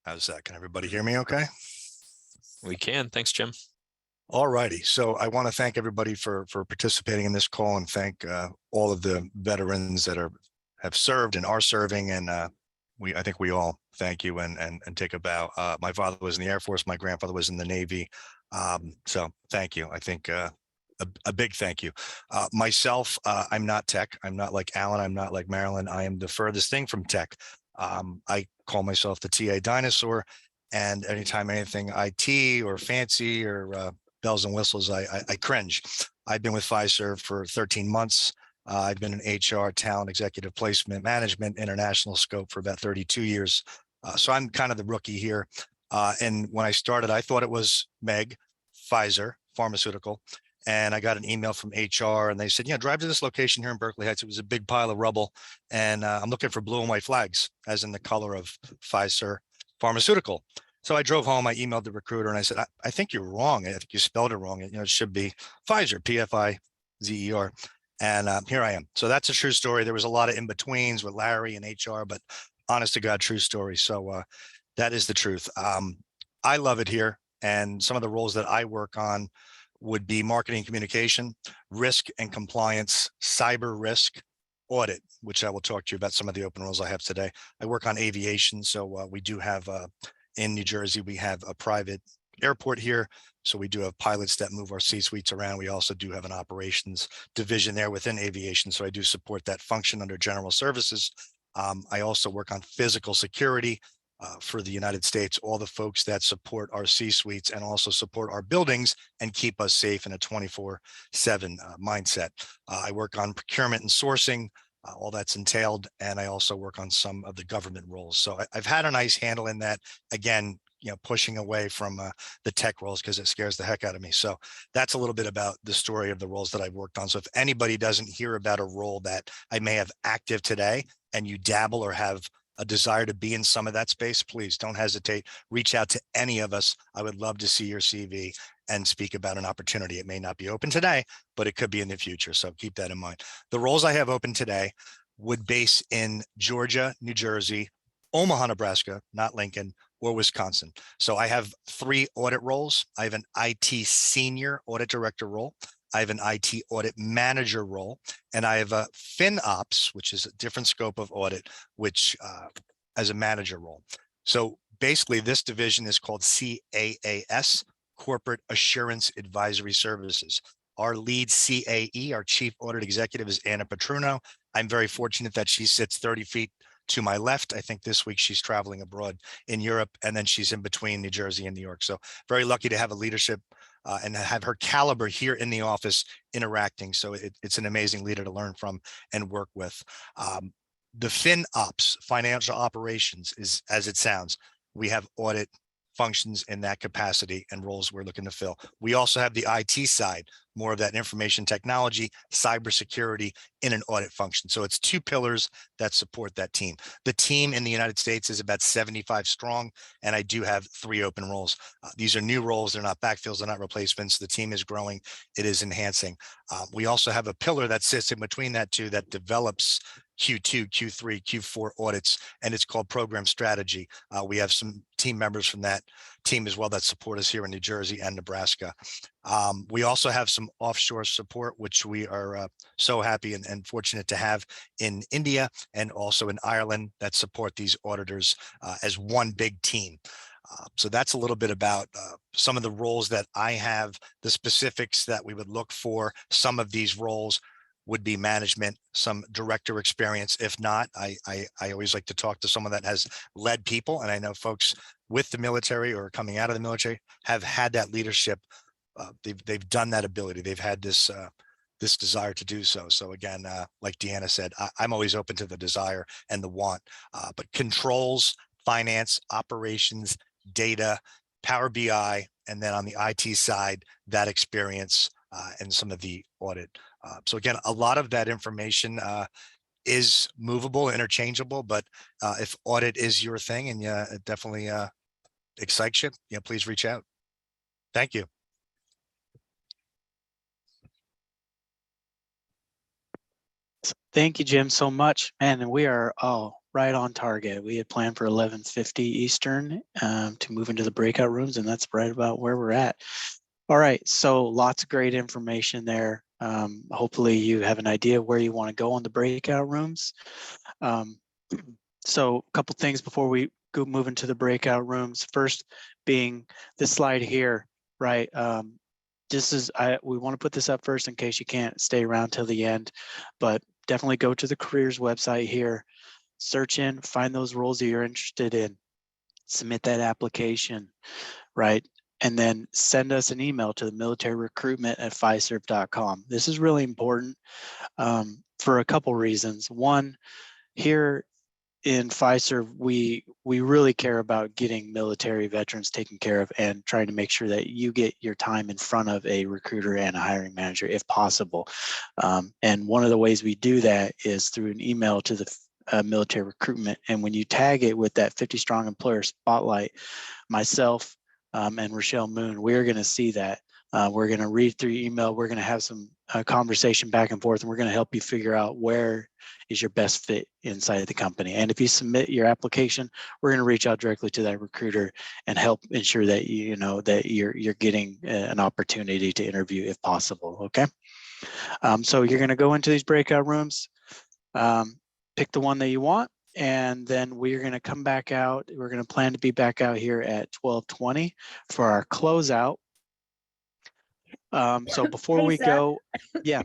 How's that? Can everybody hear me okay? We can. Thanks, Jim. All righty. So I want to thank everybody for participating in this call, and thank all of the veterans that have served and are serving. And I think we all thank you and take a bow. My father was in the Air Force. My grandfather was in the Navy. So thank you. I think a big thank you. Myself, I'm not tech. I'm not like Alan. I'm not like Marilyn. I am the furthest thing from tech. I call myself the TA dinosaur, and anytime anything IT or fancy or bells and whistles, I cringe. I've been with Fiserv for 13 months. I've been in HR, talent, executive placement, management, international scope for about 32 years. So I'm kind of the rookie here. And when I started, I thought it was Meg, Pfizer, pharmaceutical. And I got an email from HR and they said, drive to this location here in Berkeley Heights. It was a big pile of rubble. And I'm looking for blue and white flags, as in the color of Pfizer pharmaceutical. So I drove home, I emailed the recruiter and I said, I think you're wrong. I think you spelled it wrong. It should be Pfizer, Pfizer. And here I am. So that's a true story. There was a lot of in-betweens with Larry and HR, but honest to God, true story. So that is the truth. I love it here. And some of the roles that I work on would be marketing communication, risk and compliance, cyber risk, audit, which I will talk to you about some of the open roles I have today. I work on aviation. So we do have in New Jersey, we have a private airport here. So we do have pilots that move our C-suites around. We also do have an operations division there within aviation. So I do support that function under general services. I also work on physical security for the United States, all the folks that support our C-suites and also support our buildings and keep us safe in a 24/7 mindset. I work on procurement and sourcing, all that's entailed. And I also work on some of the government roles. So I've had a nice handle in that, again, pushing away from the tech roles because it scares the heck out of me. So that's a little bit about the story of the roles that I've worked on. So if anybody doesn't hear about a role that I may have active today and you dabble or have a desire to be in some of that space, please don't hesitate. Reach out to any of us. I would love to see your CV and speak about an opportunity. It may not be open today, but it could be in the future. So keep that in mind. The roles I have open today would base in Georgia, New Jersey, Omaha, Nebraska, not Lincoln, or Wisconsin. So I have 3 audit roles. I have an IT senior audit director role. I have an IT audit manager role, and I have a FinOps, which is a different scope of audit, which as a manager role. So basically this division is called CAAS, Corporate Assurance Advisory Services. Our lead CAE, our chief audit executive, is Anna Petruno. I'm very fortunate that she sits 30 feet to my left. I think this week she's traveling abroad in Europe, and then she's in between New Jersey and New York. So very lucky to have a leadership and have her caliber here in the office interacting. So it's an amazing leader to learn from and work with. The FinOps, financial operations, is as it sounds. We have audit functions in that capacity and roles we're looking to fill. We also have the IT side, more of that information technology, cybersecurity in an audit function. So it's 2 pillars that support that team. The team in the United States is about 75 strong, and I do have 3 open roles. These are new roles. They're not backfills. They're not replacements. The team is growing. It is enhancing. We also have a pillar that sits in between that 2 that develops Q2, Q3, Q4 audits, and it's called program strategy. We have some team members from that team as well that support us here in New Jersey and Nebraska. We also have some offshore support, which we are so happy and fortunate to have in India and also in Ireland that support these auditors as one big team. So that's a little bit about some of the roles that I have, the specifics that we would look for. Some of these roles would be management, some director experience. If not, I always like to talk to someone that has led people. And I know folks with the military or coming out of the military have had that leadership. They've done that ability. They've had this this desire to do so. So again, like Deanna said, I'm always open to the desire and the want, but controls, finance, operations, data, Power BI, and then on the IT side, that experience and some of the audit. So again, a lot of that information is movable, interchangeable, but if audit is your thing and it definitely excites you, please reach out. Thank you. Thank you, Jim, so much. And we are right on target. We had planned for 11:50 Eastern to move into the breakout rooms, and that's right about where we're at. All right, so lots of great information there. Hopefully you have an idea where you want to go on the breakout rooms. So a couple things before we go move into the breakout rooms. First being this slide here, right? We want to put this up first in case you can't stay around till the end, but definitely go to the careers website here, search in, find those roles that you're interested in, submit that application, right? And then send us an email to the militaryrecruitment@fiserv.com. This is really important for a couple reasons. One, here in Fiserv, we really care about getting military veterans taken care of and trying to make sure that you get your time in front of a recruiter and a hiring manager if possible. And one of the ways we do that is through an email to the military recruitment. And when you tag it with that 50 Strong Employer Spotlight, myself and Rochelle Moon, we're going to see that. We're going to read through your email. We're going to have some conversation back and forth, and we're going to help you figure out where is your best fit inside of the company. And if you submit your application, we're going to reach out directly to that recruiter and help ensure that you know that you're getting an opportunity to interview if possible. Okay. So you're going to go into these breakout rooms, pick the one that you want, and then we're going to come back out. We're going to plan to be back out here at 12:20 for our closeout. So before Hey, we Seth. go, yeah.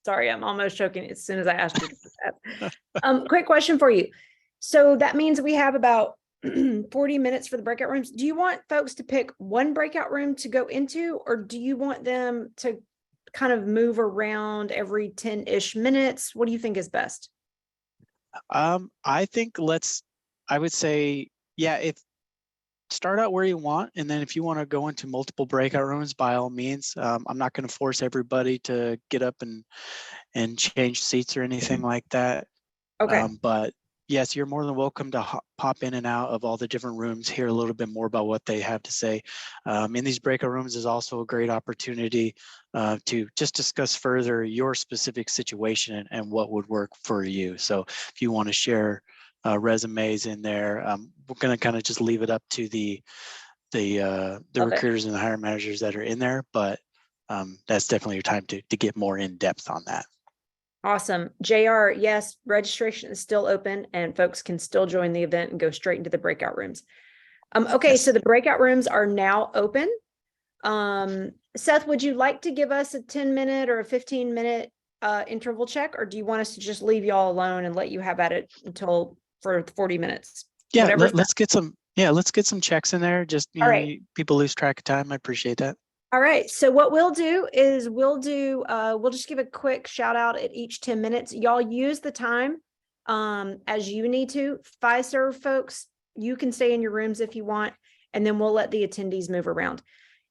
Sorry, I'm almost choking as soon as I asked you that. Quick question for you. So that means we have about 40 minutes for the breakout rooms. Do you want folks to pick one breakout room to go into, or do you want them to kind of move around every 10-ish minutes? What do you think is best? I think I would say, yeah, start out where you want, and then if you want to go into multiple breakout rooms, by all means. I'm not going to force everybody to get up and change seats or anything like that. Okay. But yes, you're more than welcome to pop in and out of all the different rooms, hear a little bit more about what they have to say. In these breakout rooms is also a great opportunity to just discuss further your specific situation and what would work for you. So if you want to share resumes in there, we're going to kind of just leave it up to the recruiters and the hiring managers that are in there, but that's definitely your time to get more in depth on that. Awesome. JR, yes, registration is still open and folks can still join the event and go straight into the breakout rooms. Okay, Yes. so the breakout rooms are now open. Seth, would you like to give us a 10-minute or a 15-minute interval check, or do you want us to just leave y'all alone and let you have at it for 40 minutes? Yeah, let's get some checks in there. Just, you All know, right. people lose track of time. I appreciate that. All right. So what we'll do is we'll just give a quick shout out at each 10 minutes. Y'all use the time as you need to. Fiserv folks, you can stay in your rooms if you want, and then we'll let the attendees move around.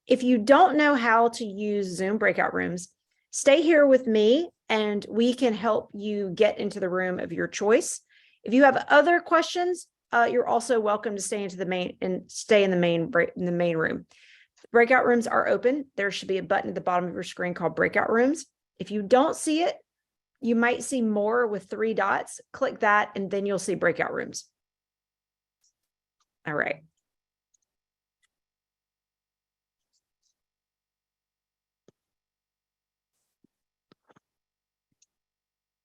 If you don't know how to use Zoom breakout rooms, stay here with me and we can help you get into the room of your choice. If you have other questions, you're also welcome to stay in the main room. Breakout rooms are open. There should be a button at the bottom of your screen called breakout rooms. If you don't see it, you might see more with 3 dots. Click that and then you'll see breakout rooms. All right.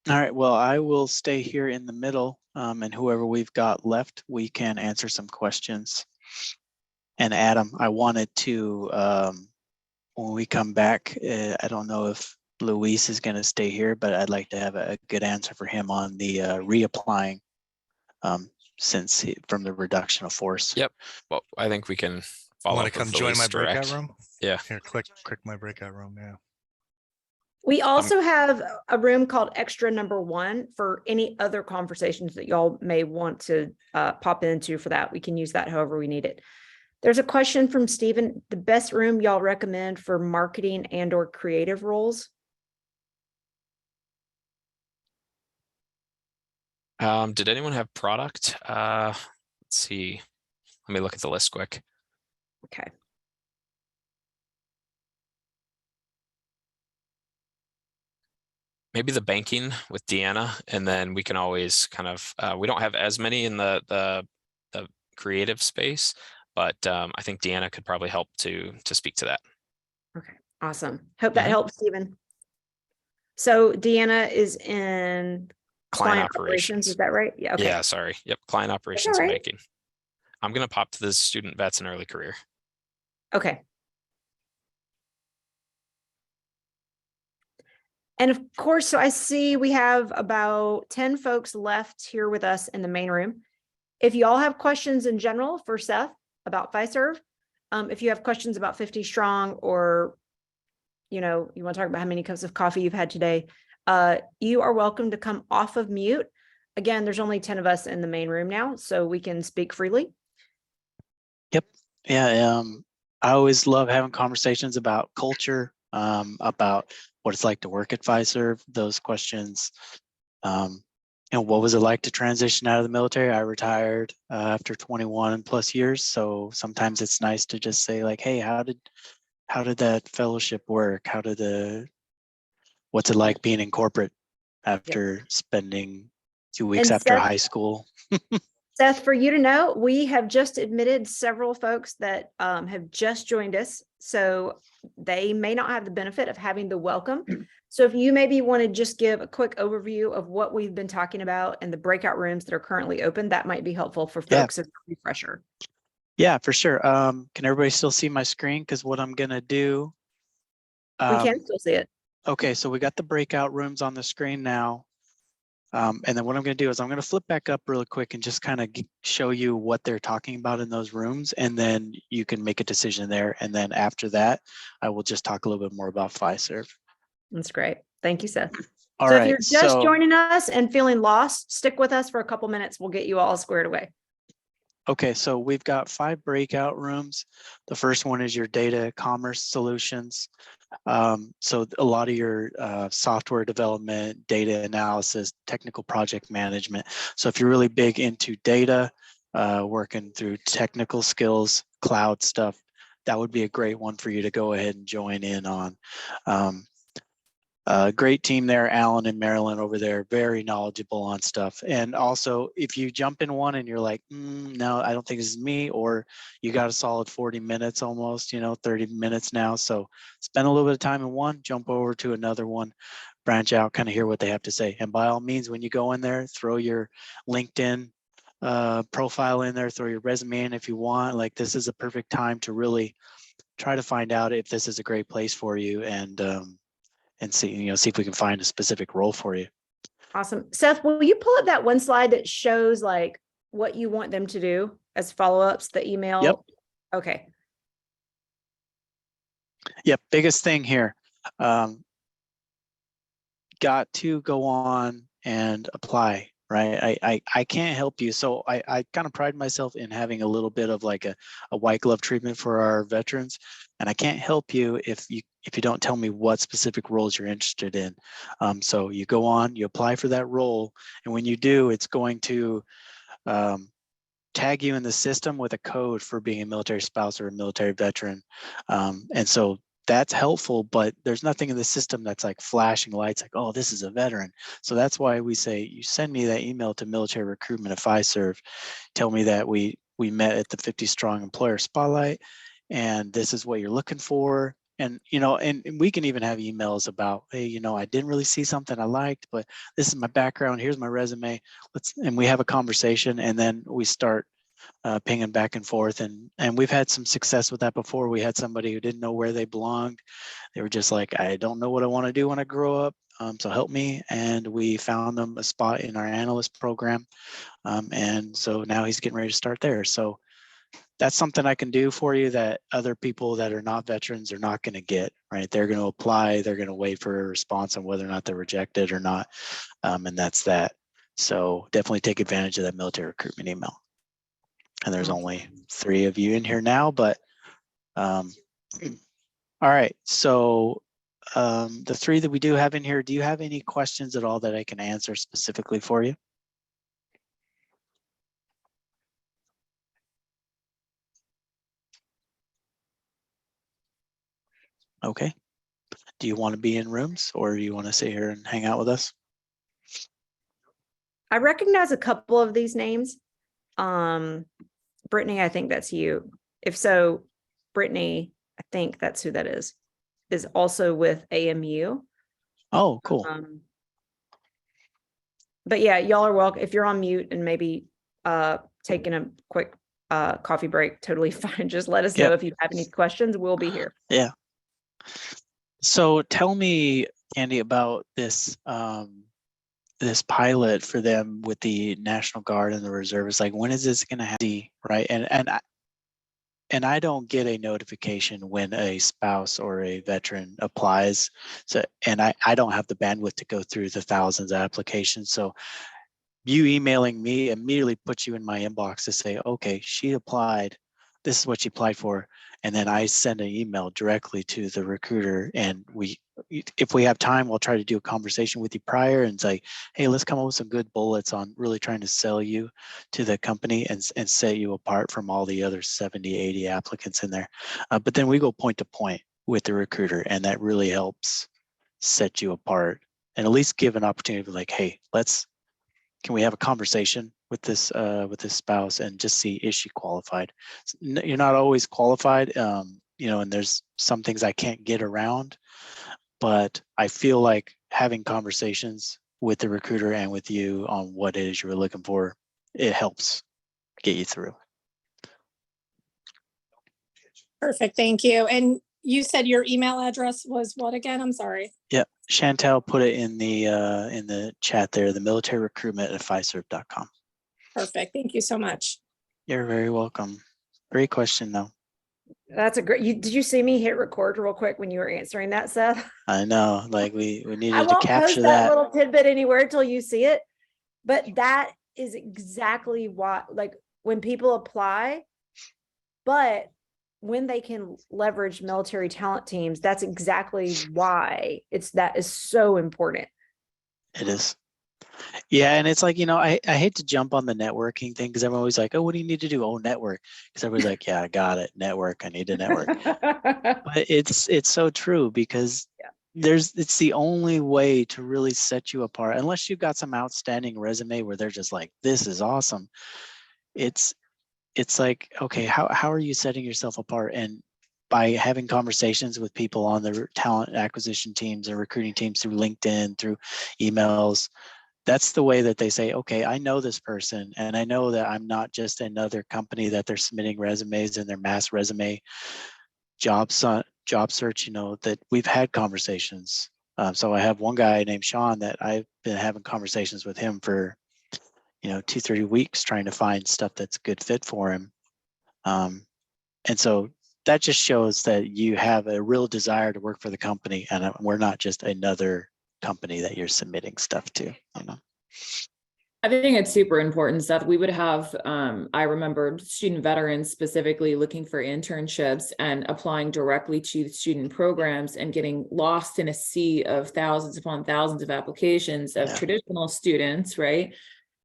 All right, well, I will stay here in the middle, and whoever we've got left, we can answer some questions. And Adam, I wanted to, when we come back, I don't know if Luis is going to stay here, but I'd like to have a good answer for him on the reapplying from the reduction of force. Yep. Well, I think we can follow Want up to come with join Luis my direct. breakout room? Yeah. Here, click my breakout room. Yeah. We also have a room called extra number 1 for any other conversations that y'all may want to pop into for that. We can use that however we need it. There's a question from Stephen. The best room y'all recommend for marketing and or creative roles? Did anyone have product? Let's see. Let me look at the list quick. Okay. maybe the banking with Deanna, and then we can always kind of, we don't have as many in the creative space, but I think Deanna could probably help to speak to that. Okay, awesome. Hope that Mhm. helps, Stephen. So Deanna is in Client operations, operations. is that right? Yeah, okay. Yeah, sorry. Yep, client operations all and right. banking. I'm going to pop to the student vets and early career. Okay. And of course, so I see we have about 10 folks left here with us in the main room. If you all have questions in general for Seth about Fiserv, if you have questions about 50 Strong, or, you know, you want to talk about how many cups of coffee you've had today, you are welcome to come off of mute. Again, there's only 10 of us in the main room now, so we can speak freely. Yep. Yeah. I always love having conversations about culture, about what it's like to work at Fiserv, those questions. And what was it like to transition out of the military? I retired after 21 plus years. So sometimes it's nice to just say like, hey, how did that fellowship work? What's it like being in corporate after spending 2 weeks And after Seth, high school? Seth, for you to know, we have just admitted several folks that have just joined us. So they may not have the benefit of having the welcome. So if you maybe want to just give a quick overview of what we've been talking about and the breakout rooms that are currently open, that might be helpful for folks as a refresher. Yeah, for sure. Can everybody still see my screen? Because what I'm going to do. We can still see it. Okay, so we got the breakout rooms on the screen now. And then what I'm going to do is I'm going to flip back up really quick and just kind of show you what they're talking about in those rooms. And then you can make a decision there. And then after that, I will just talk a little bit more about Fiserv. That's great. Thank you, Seth. All So right. if you're just joining us and feeling lost, stick with us for a couple minutes. We'll get you all squared away. Okay, so we've got 5 breakout rooms. The first one is your data commerce solutions. So a lot of your software development, data analysis, technical project management. So if you're really big into data, working through technical skills, cloud stuff, that would be a great one for you to go ahead and join in on. Great team there, Alan and Marilyn over there, very knowledgeable on stuff. And also, if you jump in one and you're like, no, I don't think this is me, or you got a solid 40 minutes almost, 30 minutes now. So spend a little bit of time in one, jump over to another one, branch out, kind of hear what they have to say. And by all means, when you go in there, throw your LinkedIn profile in there, throw your resume in if you want. Like, this is a perfect time to really try to find out if this is a great place for you, and see if we can find a specific role for you. Awesome. Seth, will you pull up that one slide that shows like what you want them to do as follow-ups, the email? Yep. Okay. Yep. Biggest thing here. Got to go on and apply, right? I can't help you. So I kind of pride myself in having a little bit of like a white glove treatment for our veterans. And I can't help you if you don't tell me what specific roles you're interested in. So you go on, you apply for that role. And when you do, it's going to tag you in the system with a code for being a military spouse or a military veteran. And so that's helpful, but there's nothing in the system that's like flashing lights like, oh, this is a veteran. So that's why we say, you send me that email to military recruitment at Fiserv, tell me that we met at the 50 Strong Employer Spotlight, and this is what you're looking for. And, and we can even have emails about, hey, I didn't really see something I liked, but this is my background. Here's my resume. And we have a conversation, and then we start pinging back and forth. And we've had some success with that before. We had somebody who didn't know where they belonged. They were just like, I don't know what I want to do when I grow up. So help me. And we found them a spot in our analyst program. And so now he's getting ready to start there. So that's something I can do for you that other people that are not veterans are not going to get, right? They're going to apply, they're going to wait for a response on whether or not they're rejected or not. And that's that. So definitely take advantage of that military recruitment email. And there's only 3 of you in here now, but all right. So the 3 that we do have in here, do you have any questions at all that I can answer specifically for you? Okay. do you want to be in rooms or do you want to sit here and hang out with us? I recognize a couple of these names. Brittany, I think that's you. If so, Brittany, I think that's who that is also with AMU. Oh, cool. But yeah, y'all are welcome. If you're on mute and maybe taking a quick coffee break, totally fine. Just let us know if you have any questions. We'll be here. Yeah. So tell me, Candy, about this this pilot for them with the National Guard and the reservists. Like, when is this going to happen? Right. And I don't get a notification when a spouse or a veteran applies. So, and I don't have the bandwidth to go through the thousands of applications. So you emailing me immediately puts you in my inbox to say, okay, she applied. This is what she applied for. And then I send an email directly to the recruiter. And if we have time, we'll try to do a conversation with you prior and say, hey, let's come up with some good bullets on really trying to sell you to the company and set you apart from all the other 70, 80 applicants in there. But then we go point to point with the recruiter, and that really helps set you apart and at least give an opportunity to be like, hey, can we have a conversation with this spouse and just see, is she qualified? You're not always qualified, and there's some things I can't get around, but I feel like having conversations with the recruiter and with you on what it is you were looking for, it helps get you through. Perfect, thank you. And you said your email address was what again? I'm sorry. Yeah, Chantel put it in the chat there, the military recruitment at Fiserv.com. Perfect, thank you so much. You're very welcome. Great question though. That's a great, did you see me hit record real quick when you were answering that, Seth? I know, like we needed I to won't capture post that that. little tidbit anywhere till you see it. But that is exactly why, like, when people apply, but when they can leverage military talent teams, that's exactly why that is so important. It is. Yeah, and it's like, I hate to jump on the networking thing because everyone's always like, oh, what do you need to do? Oh, network. Because everybody's like, yeah, I got it. Network. I need to network. But it's so true because it's the only way to really set you apart. Unless you've got some outstanding resume where they're just like, this is awesome. It's like, okay, how are you setting yourself apart? And by having conversations with people on the talent acquisition teams and recruiting teams through LinkedIn, through emails, that's the way that they say, okay, I know this person and I know that I'm not just another company that they're submitting resumes in their mass resume job search, that we've had conversations. So I have one guy named Sean that I've been having conversations with him for 2-3 weeks trying to find stuff that's a good fit for him. And so that just shows that you have a real desire to work for the company, and we're not just another company that you're submitting stuff to. I think it's super important, Seth. We would have, I remember student veterans specifically looking for internships and applying directly to student programs and getting lost in a sea of thousands upon thousands of applications of traditional students, right?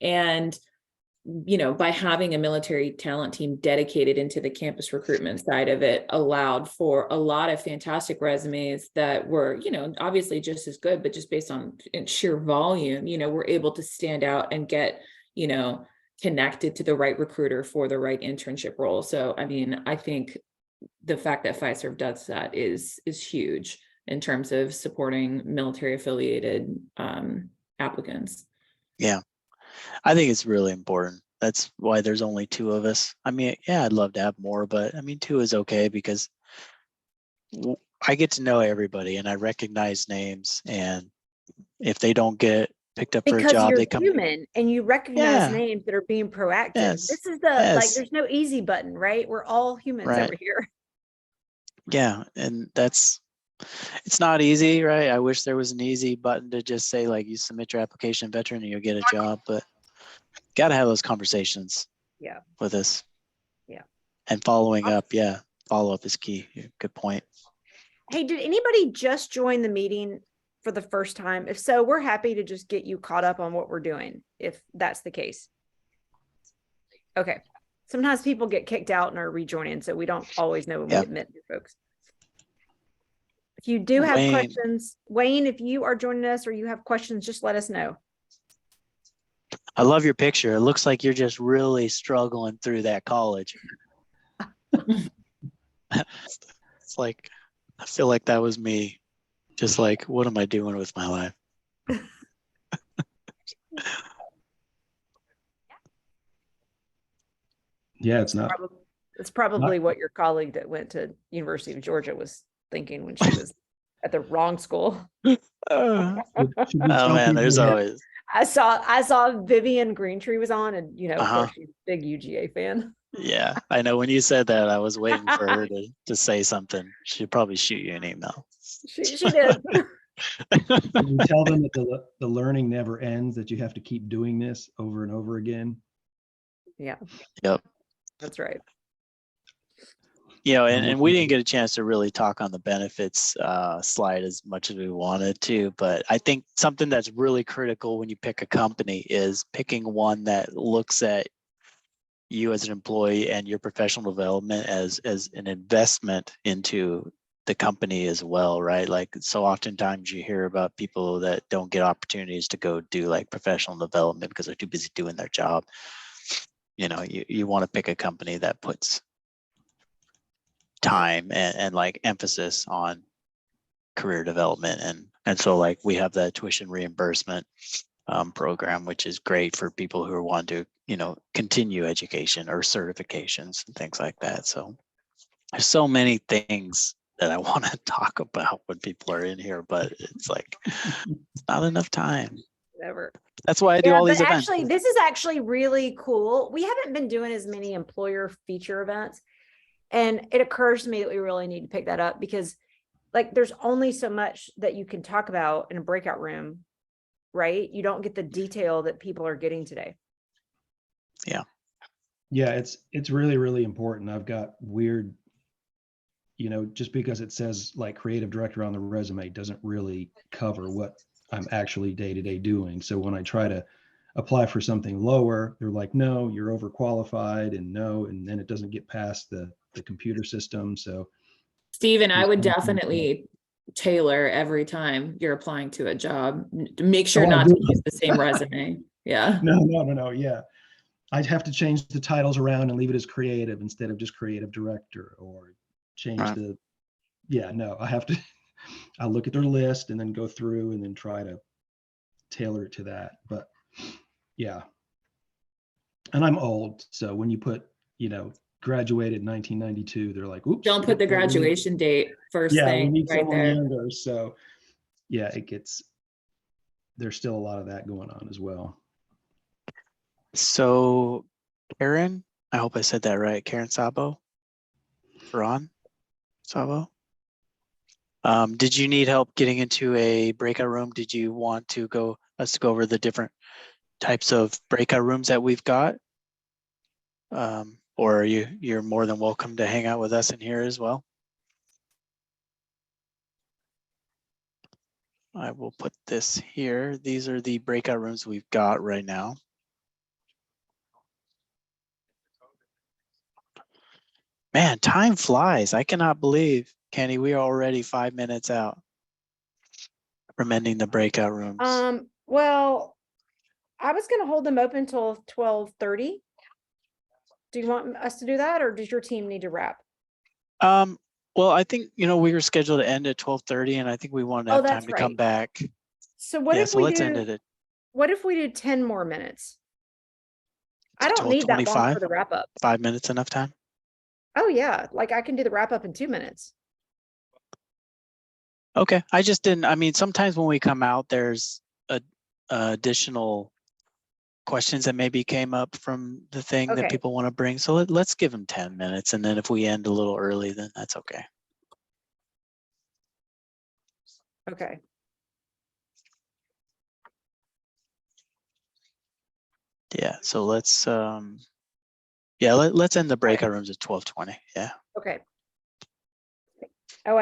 And by having a military talent team dedicated into the campus recruitment side of it allowed for a lot of fantastic resumes that were, obviously just as good, but just based on sheer volume, we're able to stand out and get, connected to the right recruiter for the right internship role. So, I mean, I think the fact that Fiserv does that is huge in terms of supporting military affiliated applicants. Yeah. I think it's really important. That's why there's only 2 of us. I mean, yeah, I'd love to have more, but I mean, 2 is okay because I get to know everybody and I recognize names. And if they don't get picked up for a job, you're they come. Human and you recognize names that are being proactive. Yes. This is there's no easy button, right? We're all humans over here. Yeah. And it's not easy, right? I wish there was an easy button to just say, like, you submit your application, veteran, and you'll get a job, but got to have those conversations with us. Yeah. And following up. Yeah. Follow up is key. Good point. Hey, did anybody just join the meeting for the first time? If so, we're happy to just get you caught up on what we're doing, if that's the case. Okay. Sometimes people get kicked out and are rejoining, so we don't always know when we admit new folks. If you do have Wayne. questions, Wayne, if you are joining us or you have questions, just let us know. I love your picture. It looks like you're just really struggling through that college. It's like, I feel like that was me. Just like, what am I doing with my life? Yeah, it's not. It's probably what your colleague that went to University of Georgia was thinking when she was at the wrong school. Oh Should we tell man, people there's that- always. I saw Vivian Greentree was on, and of Uh-huh. course she's a big UGA fan. Yeah, I know. When you said that, I was waiting for her to say something. She'd probably shoot you an email. She did. should we tell them that the learning never ends, that you have to keep doing this over and over again? Yeah. Yep. That's right. You know, and we didn't get a chance to really talk on the benefits slide as much as we wanted to, but I think something that's really critical when you pick a company is picking one that looks at you as an employee and your professional development as an investment into the company as well, right? Like, so oftentimes you hear about people that don't get opportunities to go do like professional development because they're too busy doing their job. You know, you want to pick a company that puts time and like emphasis on career development. And so like we have that tuition reimbursement program, which is great for people who want to, you know, continue education or certifications and things like that. So there's so many things that I want to talk about when people are in here, but it's like, it's not enough time. Never. That's why I do all these but events. actually, this is actually really cool. We haven't been doing as many employer feature events. And it occurs to me that we really need to pick that up because like there's only so much that you can talk about in a breakout room, right? You don't get the detail that people are getting today. Yeah, it's really, really important. I've got weird, you know, just because it says like creative director on the resume doesn't really cover what I'm actually day-to-day doing. So when I try to apply for something lower, they're like, no, you're overqualified, and no, and then it doesn't get past the computer system. So Stephen, I would definitely tailor every time you're applying to a job. Make sure not to use the same resume. Yeah. No. Yeah. I'd have to change the titles around and leave it as creative instead of just creative director, or change I have to, I'll look at their list and then go through and then try to tailor it to that. But yeah. And I'm old. So when you put, you know, graduated 1992, they're like, oops. Don't put the graduation date first thing. We need right someone there. younger. So yeah, there's still a lot of that going on as well. So Karen, I hope I said that right. Karen Sabo, Ron Sabo. Did you need help getting into a breakout room? Did you want to go over the different types of breakout rooms that we've got? Or are you're more than welcome to hang out with us in here as well. I will put this here. These are the breakout rooms we've got right now. Man, time flies. I cannot believe, Kenny, we are already 5 minutes out from ending the breakout rooms. Well, I was going to hold them open till 12:30. Do you want us to do that, or does your team need to wrap? Well, I think, you know, we were scheduled to end at 12:30, and I think we wanted to have time to come back. So what if let's end it at, what if we do 10 more minutes? I don't need that long for the wrap up. 5 minutes enough time? Oh yeah, like I can do the wrap up in 2 minutes. Okay, I just didn't, I mean, sometimes when we come out, there's additional questions that maybe came up from the thing that people want to bring. So let's give them 10 minutes. And then if we end a little early, then that's okay. Okay. Yeah, so let's let's end the breakout rooms at 12:20. Yeah. Okay. Oh,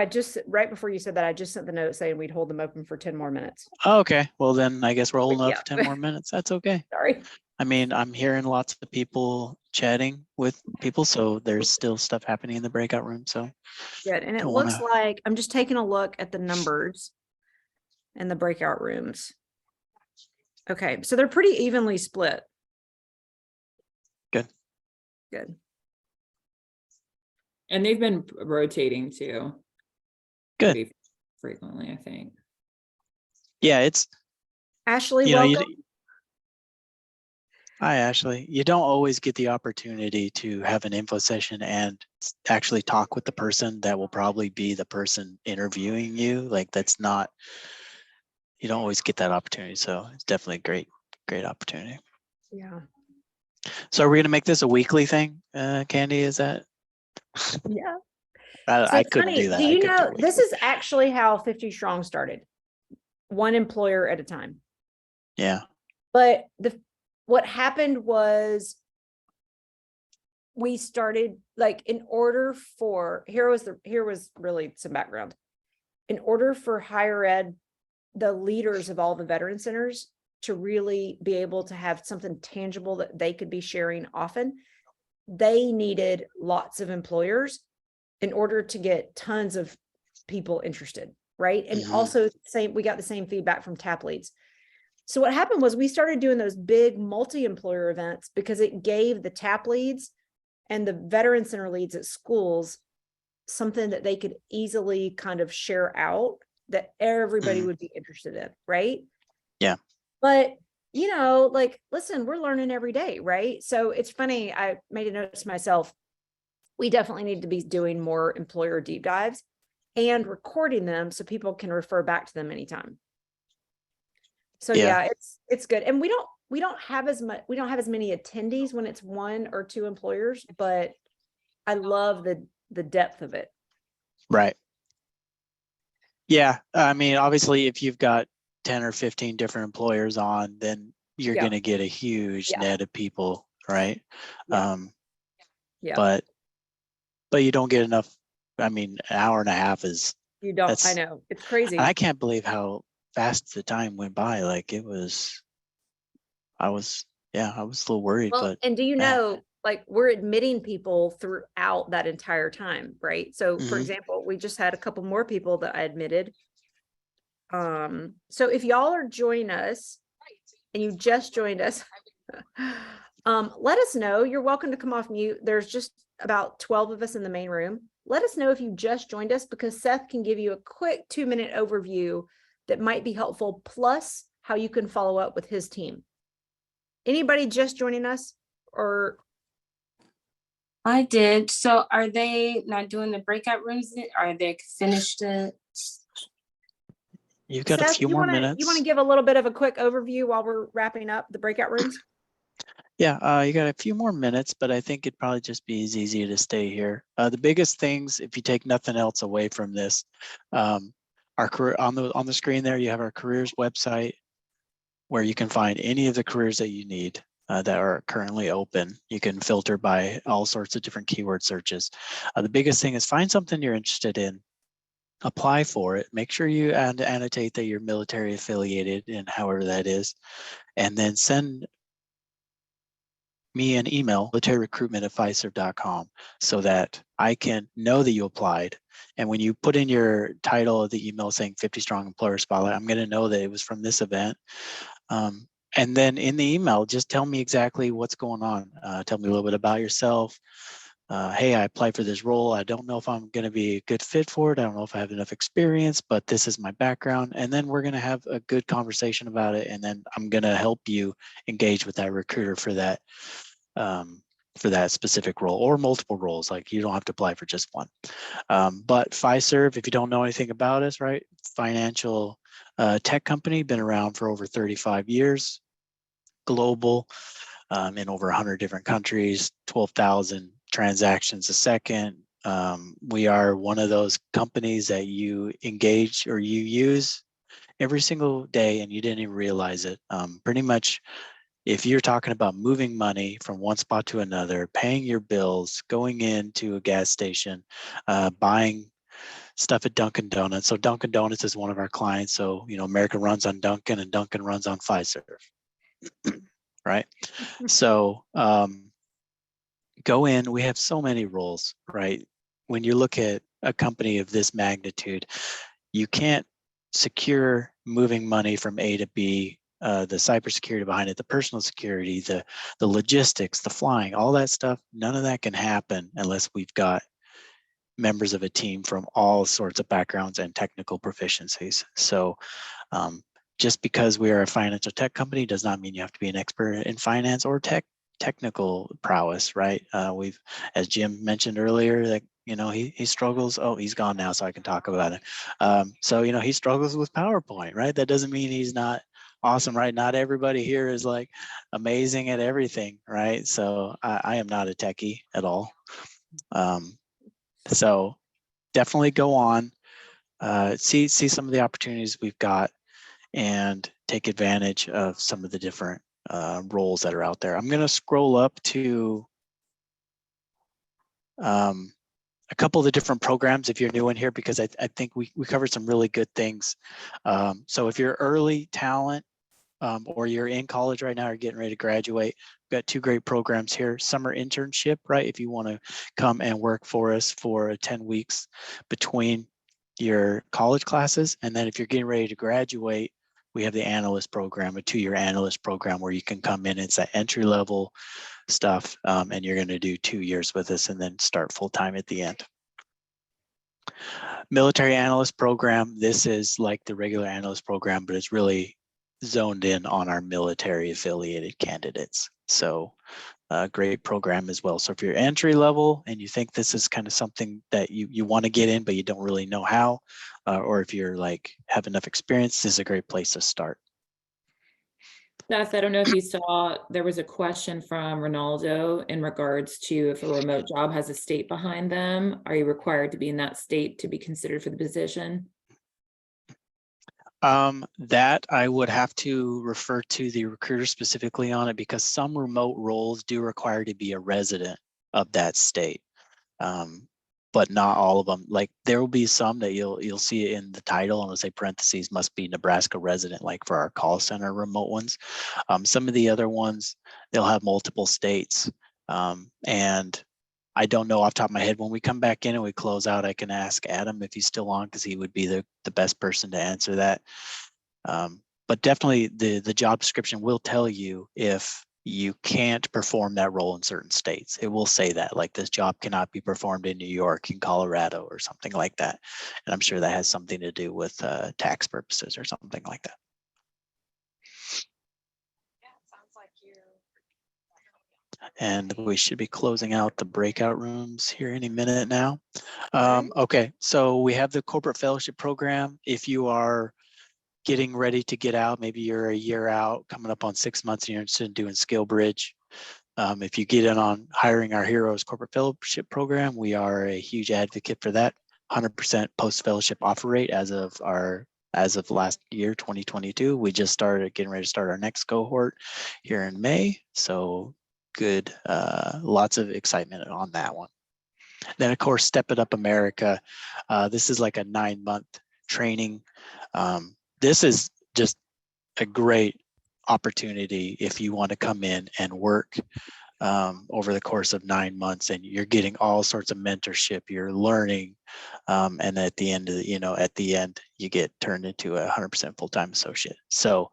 right before you said that, I just sent the note saying we'd hold them open for 10 more minutes. Okay, well then I guess we're holding up for 10 more minutes. That's okay. Sorry. I mean, I'm hearing lots of people chatting with people, so there's still stuff happening in the breakout room. So Good. And it don't looks wanna- like, I'm just taking a look at the numbers in the breakout rooms. Okay, so they're pretty evenly split. Good. Good. And they've been rotating too. Good. Pretty frequently, I think. Yeah, it's, Ashley, you know, welcome. Hi, Ashley. You don't always get the opportunity to have an info session and actually talk with the person that will probably be the person interviewing you. Like that's not, you don't always get that opportunity. So it's definitely a great opportunity. Yeah. So are we going to make this a weekly thing, Candy? Is that? Yeah. I, So I it's couldn't funny. do that. Do I you couldn't do know, it this weekly. is actually how 50 Strong started. One employer at a time. Yeah. But what happened was we started like in order for, here was really some background. In order for higher ed, the leaders of all the veteran centers to really be able to have something tangible that they could be sharing often, they needed lots of employers in order to get tons of people interested, right? And also we got the same feedback from TAP leads. So what happened was we started doing those big multi-employer events because it gave the TAP leads and the veteran center leads at schools something that they could easily kind of share out that everybody would be interested in, right? Yeah. But you know, like, listen, we're learning every day, right? So it's funny, I made a note to myself, we definitely need to be doing more employer deep dives and recording them so people can refer back to them anytime. So yeah, it's good. And we don't have as many attendees when it's one or two employers, but I love the depth of it. Right. Yeah. I mean, obviously if you've got 10 or 15 different employers on, then you're going to get a huge net of people. Right. Yeah. But you don't get enough. I mean, an hour and a half is, You don't, I know, it's crazy. and I can't believe how fast the time went by. Like I was a little worried, Well, but. and do you know, like we're admitting people throughout that entire time, right? So for example, we just had a couple more people that I admitted. So if y'all are joining us and you just joined us, let us know. You're welcome to come off mute. There's just about 12 of us in the main room. Let us know if you just joined us because Seth can give you a quick 2-minute overview that might be helpful, plus how you can follow up with his team. Anybody just joining us or? I did. So are they not doing the breakout rooms? Are they finished? You've got Seth, a few more minutes. You want to give a little bit of a quick overview while we're wrapping up the breakout rooms? Yeah, you got a few more minutes, but I think it'd probably just be as easy to stay here. The biggest things, if you take nothing else away from this, our career on the screen there, you have our careers website where you can find any of the careers that you need that are currently open. You can filter by all sorts of different keyword searches. The biggest thing is find something you're interested in, apply for it, make sure you annotate that you're military affiliated and however that is, and then send me an email, militaryrecruitment@fiserv.com, so that I can know that you applied. And when you put in your title of the email saying 50 Strong Employer Spotlight, I'm going to know that it was from this event. And then in the email, just tell me exactly what's going on. Tell me a little bit about yourself. Hey, I applied for this role. I don't know if I'm going to be a good fit for it. I don't know if I have enough experience, but this is my background. And then we're going to have a good conversation about it. And then I'm going to help you engage with that recruiter for that specific role or multiple roles. Like you don't have to apply for just one. But Fiserv, if you don't know anything about us, right? Financial tech company, been around for over 35 years, global, in over 100 different countries, 12,000 transactions a second. We are one of those companies that you engage or you use every single day and you didn't even realize it. Pretty much, if you're talking about moving money from one spot to another, paying your bills, going into a gas station, buying stuff at Dunkin' Donuts. So Dunkin' Donuts is one of our clients. So, America runs on Dunkin' and Dunkin' runs on Fiserv. right? So go in, we have so many roles, right? When you look at a company of this magnitude, you can't secure moving money from A to B, the cybersecurity behind it, the personal security, the logistics, the flying, all that stuff. None of that can happen unless we've got members of a team from all sorts of backgrounds and technical proficiencies. So just because we are a financial tech company does not mean you have to be an expert in finance or technical prowess, right? We've, as Jim mentioned earlier, that he struggles. Oh, he's gone now, so I can talk about it. So he struggles with PowerPoint, right? That doesn't mean he's not awesome, right? Not everybody here is like amazing at everything, right? So I am not a techie at all. So definitely go on, see some of the opportunities we've got, and take advantage of some of the different roles that are out there. I'm going to scroll up to a couple of the different programs if you're new in here, because I think we covered some really good things. So if you're early talent, or you're in college right now or getting ready to graduate, we've got two great programs here. Summer internship, right? If you want to come and work for us for 10 weeks between your college classes. And then if you're getting ready to graduate, we have the analyst program, a 2-year analyst program where you can come in. It's that entry level stuff, and you're going to do 2 years with us and then start full time at the end. Military analyst program. This is like the regular analyst program, but it's really zoned in on our military affiliated candidates. So a great program as well. So if you're entry level and you think this is kind of something that you want to get in, but you don't really know how, or if you're like have enough experience, this is a great place to start. Seth, I don't know if you saw, there was a question from Ronaldo in regards to if a remote job has a state behind them, are you required to be in that state to be considered for the position? That I would have to refer to the recruiter specifically on it, because some remote roles do require to be a resident of that state, but not all of them. Like there will be some that you'll see it in the title and it'll say parentheses must be Nebraska resident, like for our call center remote ones. Some of the other ones, they'll have multiple states, and I don't know off the top of my head. When we come back in and we close out, I can ask Adam if he's still on, because he would be the best person to answer that. But definitely the job description will tell you if you can't perform that role in certain states. It will say that, like this job cannot be performed in New York, in Colorado, or something like that. And I'm sure that has something to do with tax purposes or something like that. And we should be closing out the breakout rooms here any minute now. Okay, so we have the corporate fellowship program. If you are getting ready to get out, maybe you're a year out, coming up on 6 months, and you're interested in doing Skill Bridge. If you get in on hiring our Heroes corporate fellowship program, we are a huge advocate for that. 100% post-fellowship offer rate as of last year, 2022. We just started getting ready to start our next cohort here in May. So good, lots of excitement on that one. Then of course, Step It Up America. This is like a 9-month training. This is just a great opportunity if you want to come in and work over the course of 9 months, and you're getting all sorts of mentorship, you're learning, and at the end of the, you get turned into a 100% full-time associate. So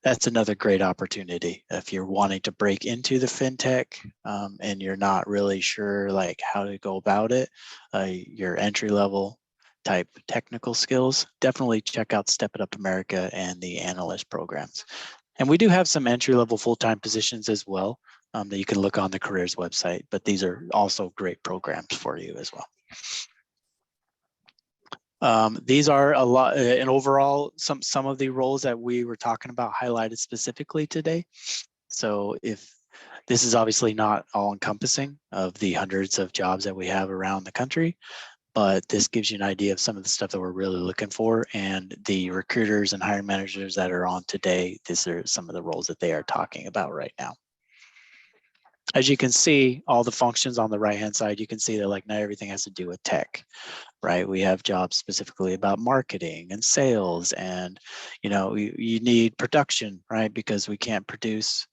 that's another great opportunity if you're wanting to break into the fintech and you're not really sure like how to go about it, your entry-level type technical skills. Definitely check out Step It Up America and the analyst programs. And we do have some entry-level full-time positions as well that you can look on the careers website, but these are also great programs for you as well. These are a lot, and overall, some of the roles that we were talking about highlighted specifically today. So if this is obviously not all encompassing of the hundreds of jobs that we have around the country, but this gives you an idea of some of the stuff that we're really looking for, and the recruiters and hiring managers that are on today, these are some of the roles that they are talking about right now. As you can see, all the functions on the right-hand side, you can see that like not everything has to do with tech, right? We have jobs specifically about marketing and sales, and you need production, right? Because we can't produce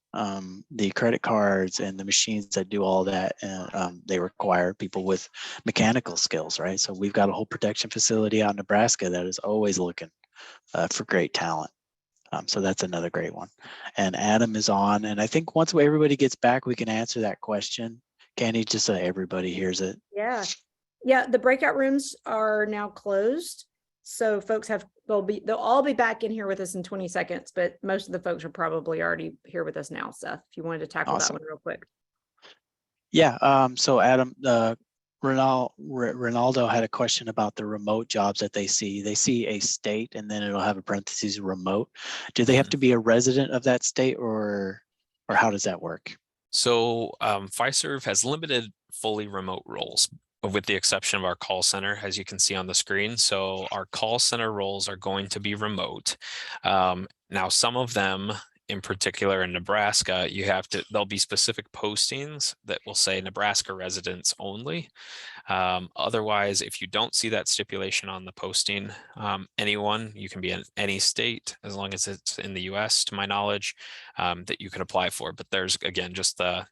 the credit cards and the machines that do all that. And they require people with mechanical skills, right? So we've got a whole production facility out in Nebraska that is always looking for great talent. So that's another great one. And Adam is on. And I think once everybody gets back, we can answer that question. Candy, just so everybody hears it. Yeah. Yeah. The breakout rooms are now closed. So folks they'll all be back in here with us in 20 seconds, but most of the folks are probably already here with us now. Seth, if you wanted to tackle that one real quick. Yeah. So Adam, Ronaldo had a question about the remote jobs that they see. They see a state and then it'll have a parentheses remote. Do they have to be a resident of that state or how does that work? So Fiserv has limited fully remote roles, with the exception of our call center, as you can see on the screen. So our call center roles are going to be remote. Now, some of them, in particular in Nebraska, there'll be specific postings that will say Nebraska residents only. Otherwise, if you don't see that stipulation on the posting, you can be in any state as long as it's in the US, to my knowledge, that you can apply for. But there's, again, just the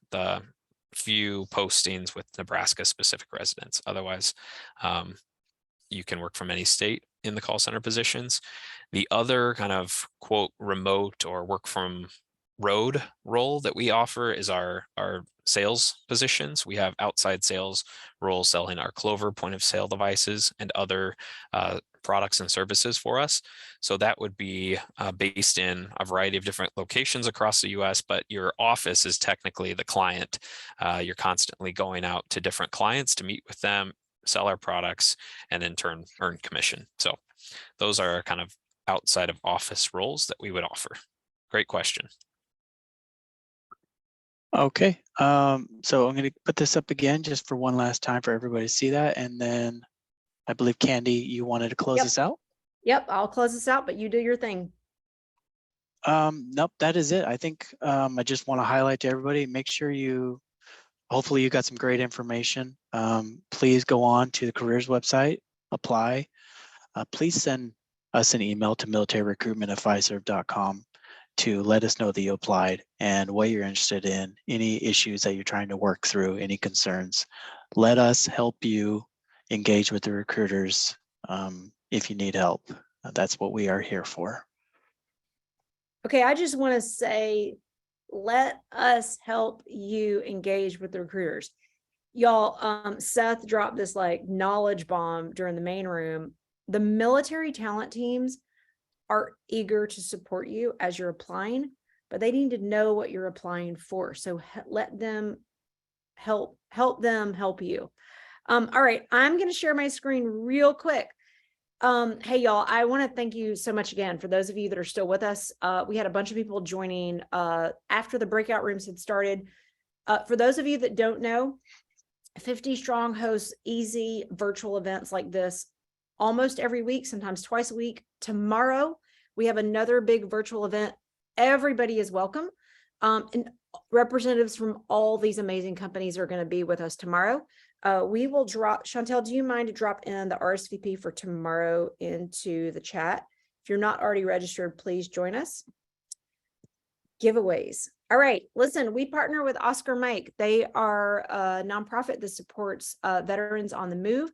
few postings with Nebraska specific residents. Otherwise, you can work from any state in the call center positions. The other kind of quote remote or work from road role that we offer is our sales positions. We have outside sales roles selling our Clover point of sale devices and other products and services for us. So that would be based in a variety of different locations across the US, but your office is technically the client. You're constantly going out to different clients to meet with them, sell our products, and in turn earn commission. So those are kind of outside of office roles that we would offer. Great question. Okay, so I'm going to put this up again just for one last time for everybody to see that. And then I believe Candy, you wanted to close this out? Yep, I'll close this out, but you do your thing. Nope, that is it. I think I just want to highlight to everybody, make sure hopefully you got some great information. Please go on to the careers website, apply. Please send us an email to militaryrecruitment@fiserv.com to let us know that you applied and what you're interested in, any issues that you're trying to work through, any concerns. Let us help you engage with the recruiters if you need help. That's what we are here for. Okay, I just want to say, let us help you engage with the recruiters. Y'all, Seth dropped this like knowledge bomb during the main room. The military talent teams are eager to support you as you're applying, but they need to know what you're applying for. So let them help them help you. All right, I'm going to share my screen real quick. Hey, y'all, I want to thank you so much again for those of you that are still with us. We had a bunch of people joining after the breakout rooms had started. For those of you that don't know, 50 Strong hosts easy virtual events like this almost every week, sometimes twice a week. Tomorrow, we have another big virtual event. Everybody is welcome. And representatives from all these amazing companies are going to be with us tomorrow. We will drop, Chantel, do you mind to drop in the RSVP for tomorrow into the chat? If you're not already registered, please join us. Giveaways. All right, listen, we partner with Oscar Mike. They are a nonprofit that supports veterans on the move.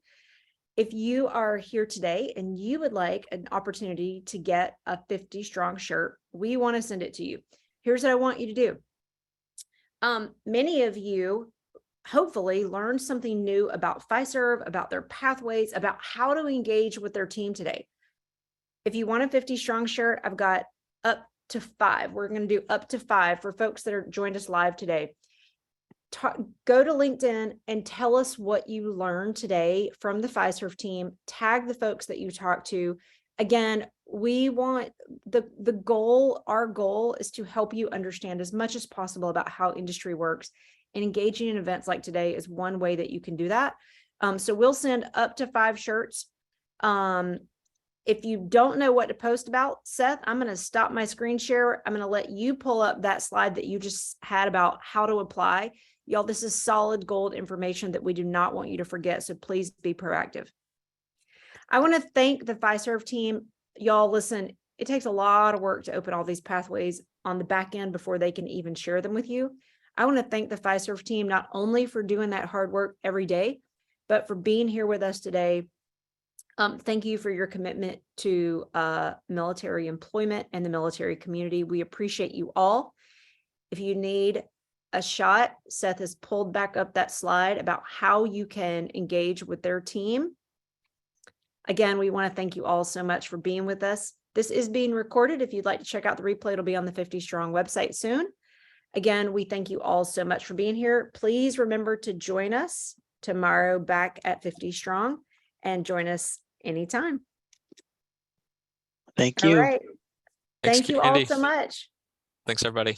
If you are here today and you would like an opportunity to get a 50 Strong shirt, we want to send it to you. Here's what I want you to do. Many of you hopefully learned something new about Fiserv, about their pathways, about how to engage with their team today. If you want a 50 Strong shirt, I've got up to 5. We're going to do up to 5 for folks that are joined us live today. Go to LinkedIn and tell us what you learned today from the Fiserv team. Tag the folks that you talked to. Again, we want our goal is to help you understand as much as possible about how industry works, and engaging in events like today is one way that you can do that. So we'll send up to 5 shirts. If you don't know what to post about, Seth, I'm going to stop my screen share. I'm going to let you pull up that slide that you just had about how to apply. Y'all, this is solid gold information that we do not want you to forget. So please be proactive. I want to thank the Fiserv team. Y'all, listen, it takes a lot of work to open all these pathways. on the back end before they can even share them with you. I want to thank the Fiserv team, not only for doing that hard work every day, but for being here with us today. Thank you for your commitment to military employment and the military community. We appreciate you all. If you need a shot, Seth has pulled back up that slide about how you can engage with their team. Again, we want to thank you all so much for being with us. This is being recorded. If you'd like to check out the replay, it'll be on the 50 Strong website soon. Again, we thank you all so much for being here. Please remember to join us tomorrow back at 50 Strong and join us anytime. Thank All you. right. Thanks, Thank you all Candy. so much. Thanks, everybody.